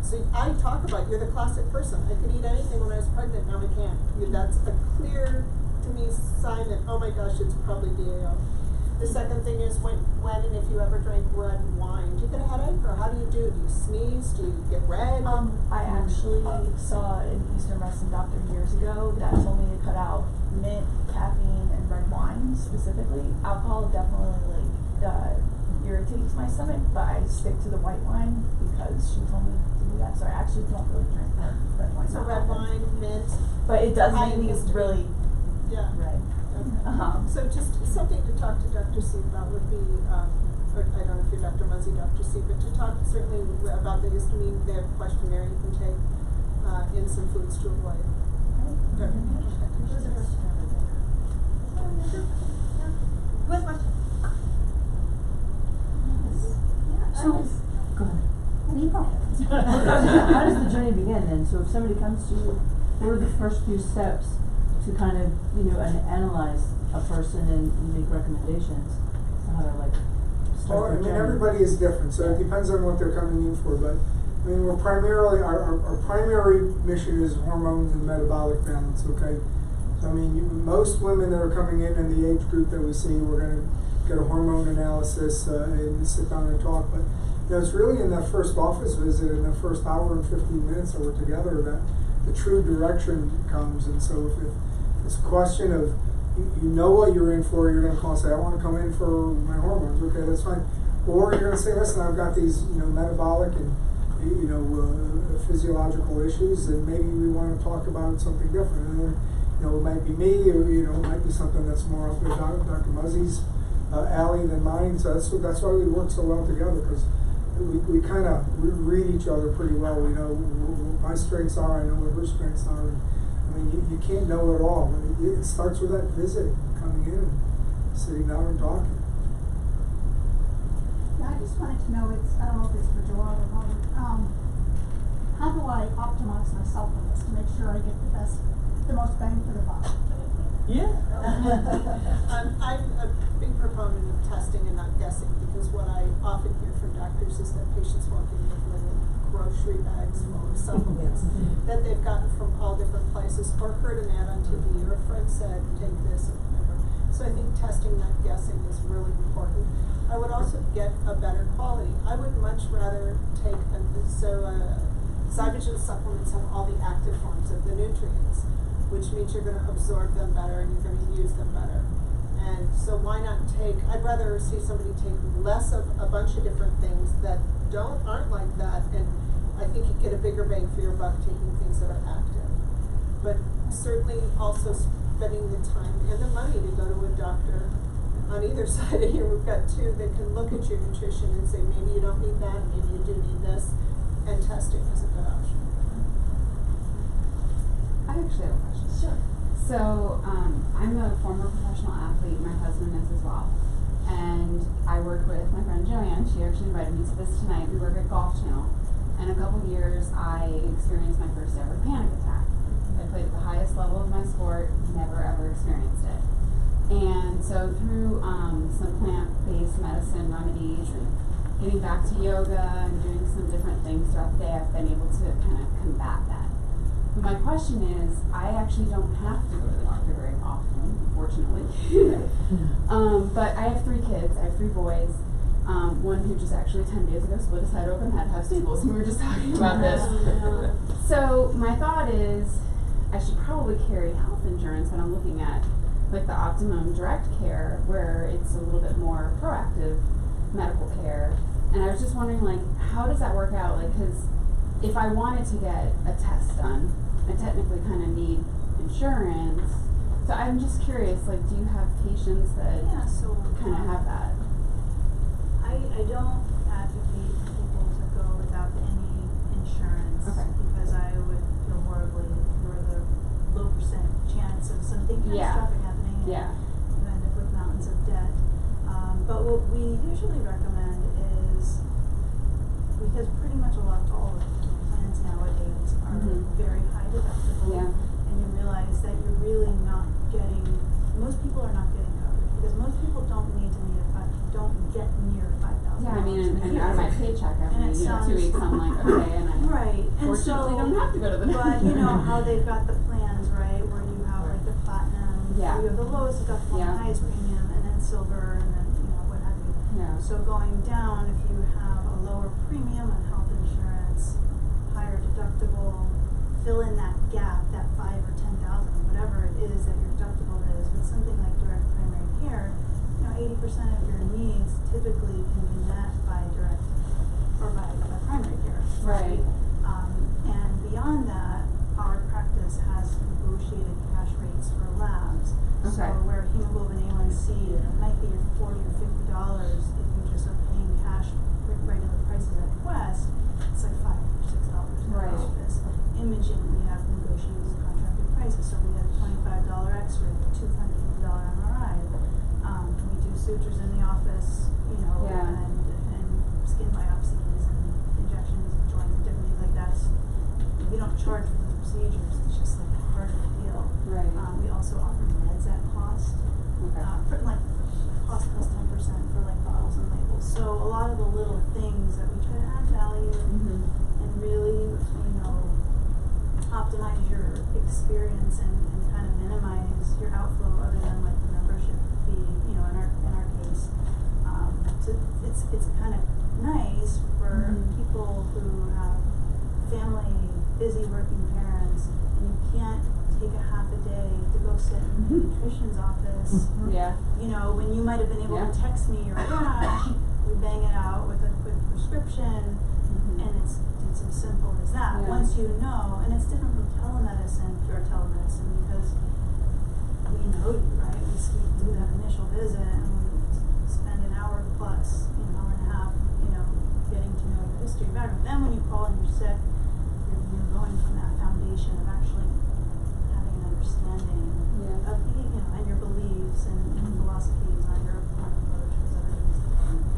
so I talk about, you're the classic person. I could eat anything when I was pregnant, now I can't. That's a clear, to me, sign that, oh my gosh, it's probably DAO. The second thing is when and if you ever drank red wine. Do you get a headache, or how do you do? Do you sneeze? Do you get red? I actually saw an Eastern medicine doctor years ago that told me to cut out mint, caffeine, and red wine specifically. Alcohol definitely irritates my stomach, but I stick to the white wine because she told me to do that. So I actually don't really drink red wine. So red wine, mint. But it does make me really red. So just something to talk to Dr. C about would be, or I don't know if you're Dr. Muzzy, Dr. C, but to talk certainly about the histamine, their questionnaire you can take in some foods to avoid. Who has a question? So, go ahead. How does the journey begin then? So if somebody comes to you, what are the first few steps to kind of, analyze a person and make recommendations? how to like Well, start I their mean, journey? everybody is different, so it depends on what they're coming in for, but, I mean, we're primarily, our primary mission is hormones and metabolic balance, okay? So, I mean, most women that are coming in the age group that we see, we're gonna get a hormone analysis, and sit down and talk, but, you know, it's really in that first office visit, in the first hour and 15 minutes that we're together, that the true direction comes, and so if it's a question of, you know what you're in for, you're gonna call and say, I wanna come in for my hormones, okay, that's fine. Or you're gonna say, listen, I've got these, you know, metabolic and, you know, physiological issues, and maybe we wanna talk about something different. And then, you know, it might be me, or, you know, it might be something that's more up with Dr. Muzzy's alley than mine, so that's why we work so well together, because we kind of read each other pretty well. We know what my strengths are, I know what her strengths are, and I mean, you can't know it all, but it starts with that visit, coming in and sitting down and talking. Yeah, I just wanted to know, I don't know if it's for Joelle or Robert, how do I optimize my supplements to make sure I get the most bang for the buck? Yeah. I'm a big proponent of testing and not guessing, because what I often hear from doctors is that patients walk in with little grocery bags full of supplements that they've gotten from all different places, or heard an ad on TV, or a friend said, take this, or whatever. So I think testing, not guessing, is really important. I would also get a better quality. I would much rather take, Zygogen supplements have all the active forms of the nutrients, which means you're going to absorb them better and you're going to use them better. And so why not I'd rather see somebody take less of a bunch of different things that aren't like that, and I think you get a bigger bang for your buck taking things that are active. But certainly also spending the time and the money to go to a doctor on either side of here. We've got two that can look at your nutrition and say, maybe you don't need that, maybe you do need this, and testing is a good option. I actually have a question. Sure. So, I'm a former professional athlete, my husband is as well. And I work with my friend Joanne, she actually invited me to this tonight. We work at Golf Channel. And a couple years I experienced my first ever panic attack. I played at the highest level of my sport, never ever experienced it. And so through some plant-based medicine remedies and getting back to yoga and doing some different things throughout the day, I've been able to kind of combat that. But my question is, I actually don't have to go to the doctor very often, fortunately. But I have 3 kids, I have 3 boys. One who just actually 10 days ago split his head open, had to have staples, and we were just talking about this. So my thought is, I should probably carry health insurance when I'm looking at like the Optimum Direct Care, where it's a little bit more proactive medical care. And I was just wondering, like, how does that work out? Like, because if I wanted to get a test done, I technically kind of need insurance. So I'm just curious, like, do you have patients that kind of have that? I don't advocate for people to go without any insurance, because I would feel horribly for the low percent chance of something catastrophic happening, and you end up with mountains of debt. But what we usually recommend is, because pretty much all of the plans nowadays are very high deductible, and you realize that you're really not getting, most people are not getting covered, because most people don't get near $5,000. Yeah, I mean, and out of my paycheck every 2 weeks, I'm like, okay, and I fortunately don't have to go to the But you know how they've got the plans, right, where you have like the platinum, you have the lowest deductible, and highest premium, and then silver, and then what have you. So going down, if you have a lower premium on health insurance, higher deductible, fill in that gap, that 5,000 or 10,000, whatever it is that your deductible is, with something like direct primary care. 80% of your needs typically can be met by direct or by primary care. Right. And beyond that, our practice has negotiated cash rates for labs. So where hemoglobin A1C might be $40 or $50, if you just are paying cash with regular prices at Quest, it's like $5 or $6 in office. Imaging, we have negotiated contracted prices. So we have $25 X-ray, $200 MRI. We do sutures in the office, and skin biopsies and injections and joints and different things like that. So we don't charge for the procedures, it's just like part of the deal. We also offer meds at cost. Okay. For like cost plus 10% for like bottles and labels. So a lot of the little things that we try to add value and really, optimize your experience and kind of minimize your outflow other than like the membership fee, in our case. So it's kind of nice for people who have family, busy working parents, and you can't take a half a day to go sit in the nutrition's office. Yeah. When you might have been able to text me your rash, we bang it out with a quick prescription, and it's as simple as that. Yeah. Once you know, and it's different from telemedicine, pure telemedicine, because we know you, right? We do that initial visit and we spend an hour plus, hour and a half, getting to know your history better. Then when you call and you're sick, you're going from that foundation of actually having an understanding of the, and your beliefs and philosophies on your approach, because everything's different.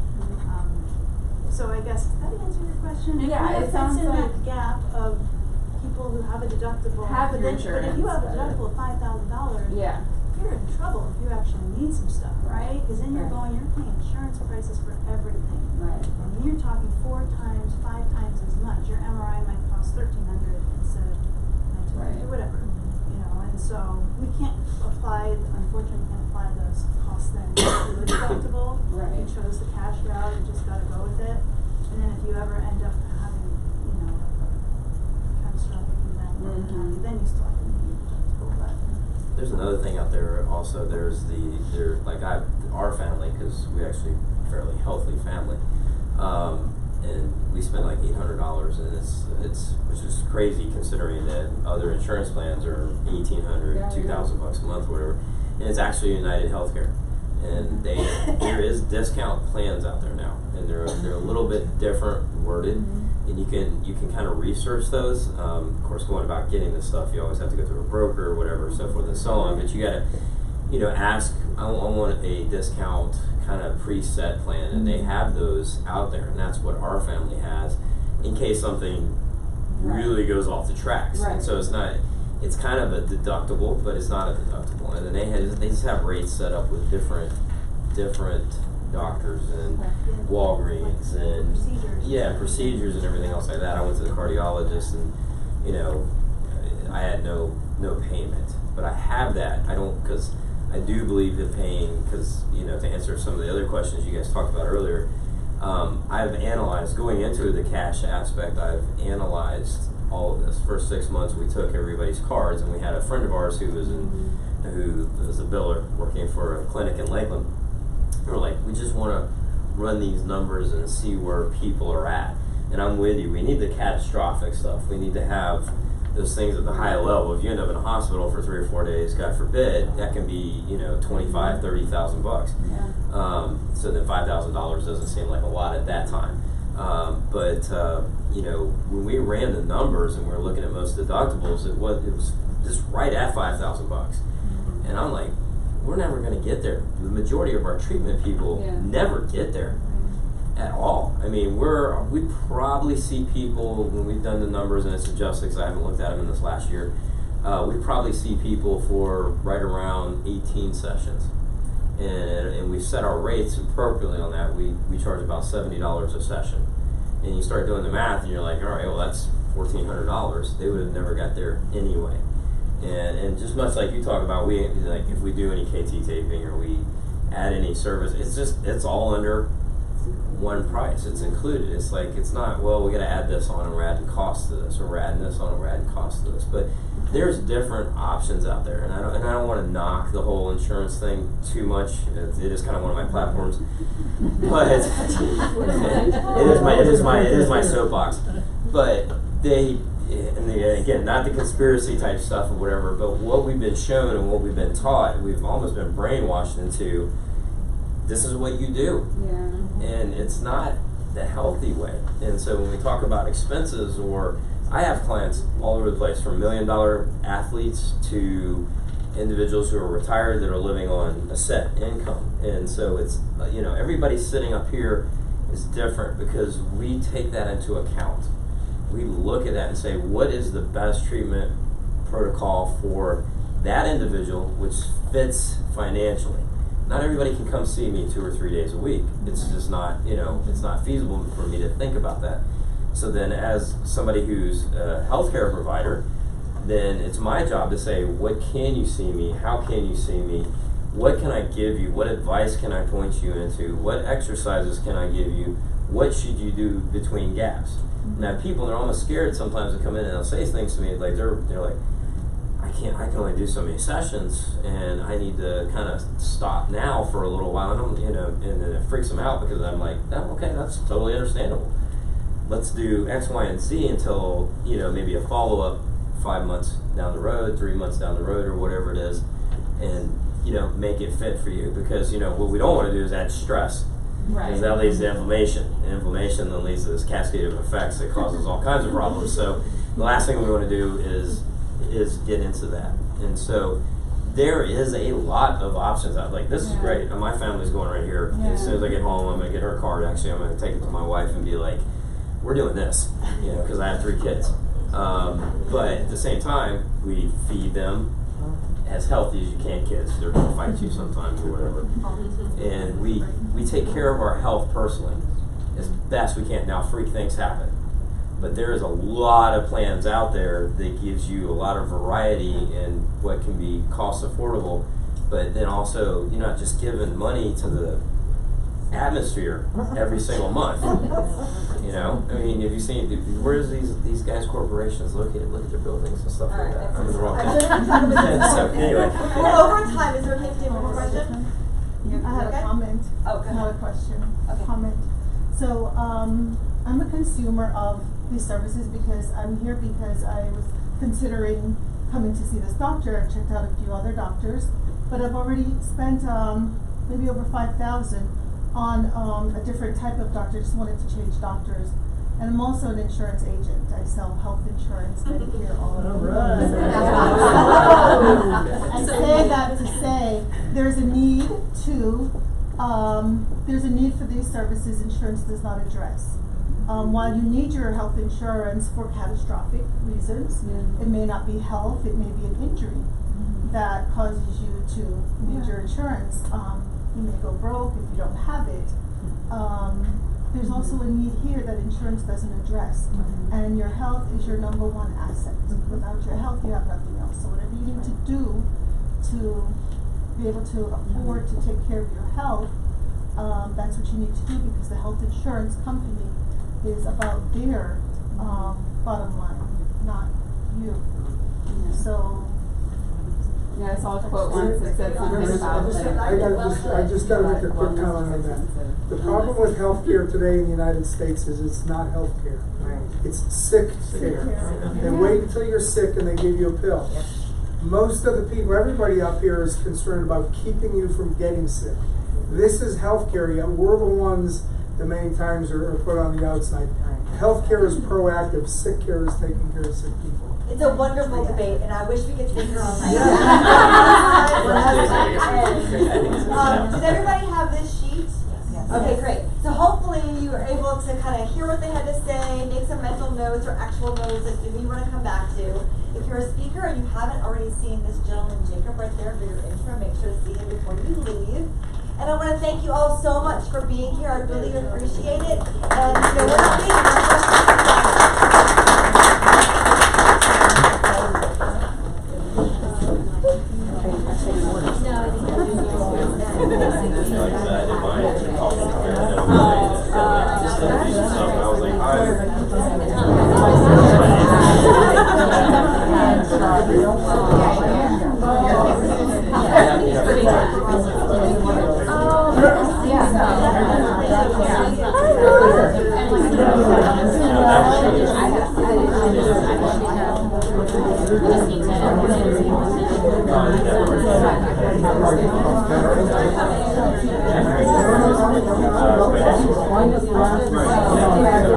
So I guess, did that answer your question? It Yeah, kind it of sounds fits in like that gap of people who have a deductible. Have but your then, but if you have a insurance, deductible of $5,000, Yeah. you're in trouble if you actually need some stuff, right? Because then you're Right. you're paying insurance prices for everything. Right. And you're talking 4 times, 5 times as much. Your MRI might cost $1,300 instead of $1,900 Right. or whatever. And so we can't unfortunately can't apply those costs then to a deductible. Right. You chose the cash route, you just gotta go with it. And then if you ever end up having, catastrophic event, then you still have to meet your deductible. But There's another thing out there also. Our family, because we actually fairly healthy family, and we spend like $800, and which is crazy considering that other insurance plans are $1,800, $2,000 a month, whatever. And it's actually United Healthcare, and there is discount plans out there now, and they're a little bit different worded, and you can kind of research those. Of course, going about getting this stuff, you always have to go through a broker or whatever, so forth and so on. But you gotta, ask. I want a discount kind of preset plan, and they have those out there, and that's what our family has, in case something really goes off the tracks. Right. And so it's kind of a deductible, but it's not a deductible. And then they just have rates set up with different doctors and Walgreens and procedures and everything else like that. I went to the cardiologist, and I had no payment, but I have that. I don't, because I do believe in paying, because to answer some of the other questions you guys talked about earlier, I've analyzed, going into the cash aspect, I've analyzed all of this. First 6 months we took everybody's cards, and we had a friend of ours who was a biller working for a clinic in Lakeland. We were like, we just want to run these numbers and see where people are at. And I'm with you. We need the catastrophic stuff. We need to have those things at the high level. If you end up in a hospital for 3 or 4 days, God forbid, that can be $25,000, $30,000. Yeah. So then $5,000 doesn't seem like a lot at that time. But when we ran the numbers and we were looking at most deductibles, it was just right at $5,000. And I'm like, we're never going to get there. The majority of our treatment people never get there at all. I mean, we probably see people, when we've done the numbers, and it's adjusted because I haven't looked at them in this last year, we probably see people for right around 18 sessions. And we set our rates appropriately on that. We charge about $70 a session. And you start doing the math, and you're like, all right, well, that's $1,400. They would have never got there anyway. And just much like you talk about, if we do any KT taping or we add any service, it's all under one price. It's included. It's like, it's not, well, we got to add this on and we're adding cost to this, or we're adding this on and we're adding cost to this. But there's different options out there, and I don't want to knock the whole insurance thing too much. It is kind of one of my platforms, but it is my soapbox. But again, not the conspiracy type stuff or whatever, but what we've been shown and what we've been taught, we've almost been brainwashed into, this is what you do. Yeah. And it's not the healthy way. And so when we talk about expenses, or I have clients all over the place, from $1 million athletes to individuals who are retired that are living on a set income. And so it's, everybody sitting up here is different, because we take that into account. We look at that and say, what is the best treatment protocol for that individual, which fits financially? not everybody can come see me 2 or 3 days a week. It's just not, it's not feasible for me to think about that. So then as somebody who's a healthcare provider, then it's my job to say, what can you see me? How can you see me? What can I give you? What advice can I point you into? What exercises can I give you? What should you do between gaps? Now people are almost scared sometimes to come in and they'll say things to me like they're like, I can only do so many sessions and I need to kind of stop now for a little while, and and then it freaks them out because I'm like, oh, okay, that's totally understandable. Let's do X, Y, and Z until, maybe a follow-up 5 months down the road, 3 months down the road, or whatever it is, and, make it fit for you. Because, what we don't want to do is add stress. Right. Because that leads to inflammation. And inflammation then leads to this cascade of effects that causes all kinds of problems. So the last thing we want to do is get into that. And so there is a lot of options out. Like, this is great. And my family's going right here. Yeah. As soon as I get home, I'm going to get her card. Actually, I'm going to take it to my wife and be like, we're doing this, because I have 3 kids. But at the same time, we feed them as healthy as you can, kids. They're going to fight you sometimes or whatever. And we take care of our health personally as best we can. Now, freak things happen. But there is a lot of plans out there that gives you a lot of variety in what can be cost affordable. But then also, you're not just giving money to the atmosphere every single month. I mean, have you seen, where's these guys' corporations located? Look at their buildings and stuff like that. I'm in the wrong place. So anyway. Well, over time, is there okay to take one more question? I have a comment. Okay. Not a question. Okay. A comment. So, I'm a consumer of these services because I'm here because I was considering coming to see this doctor. I've checked out a few other doctors, but I've already spent maybe over $5,000 on a different type of doctor. Just wanted to change doctors. And I'm also an insurance agent. I sell health insurance, Medicare, all of it. I say that to say there's a need for these services insurance does not address. While you need your health insurance for catastrophic reasons, it may not be health, it may be an injury that causes you to need your insurance. You may go broke if you don't have it. There's also a need here that insurance doesn't address. And your health is your number one asset. Without your health, you have nothing else. So whatever you need to do to be able to afford to take care of your health, that's what you need to do, because the health insurance company is about their bottom line, not you. So. Yeah, I saw a quote once that said something about I just got to make a quick comment on that. The problem with healthcare today in the United States is it's not healthcare. It's sick care. They wait until you're sick and they give you a pill. Most of the people, everybody up here is concerned about keeping you from getting sick. This is healthcare, yet we're the ones that many times are put on the outside. Healthcare is proactive. Sick care is taking care of sick people. It's a wonderful debate, and I wish we could take her all night. Does everybody have this sheet? Yes. Okay, great. So hopefully you were able to kind of hear what they had to say, make some mental notes or actual notes that you want to come back to. If you're a speaker and you haven't already seen this gentleman, Jacob, right there for your intro, make sure to see him before you leave. And I want to thank you all so much for being here. I really appreciate it. And we're not leaving.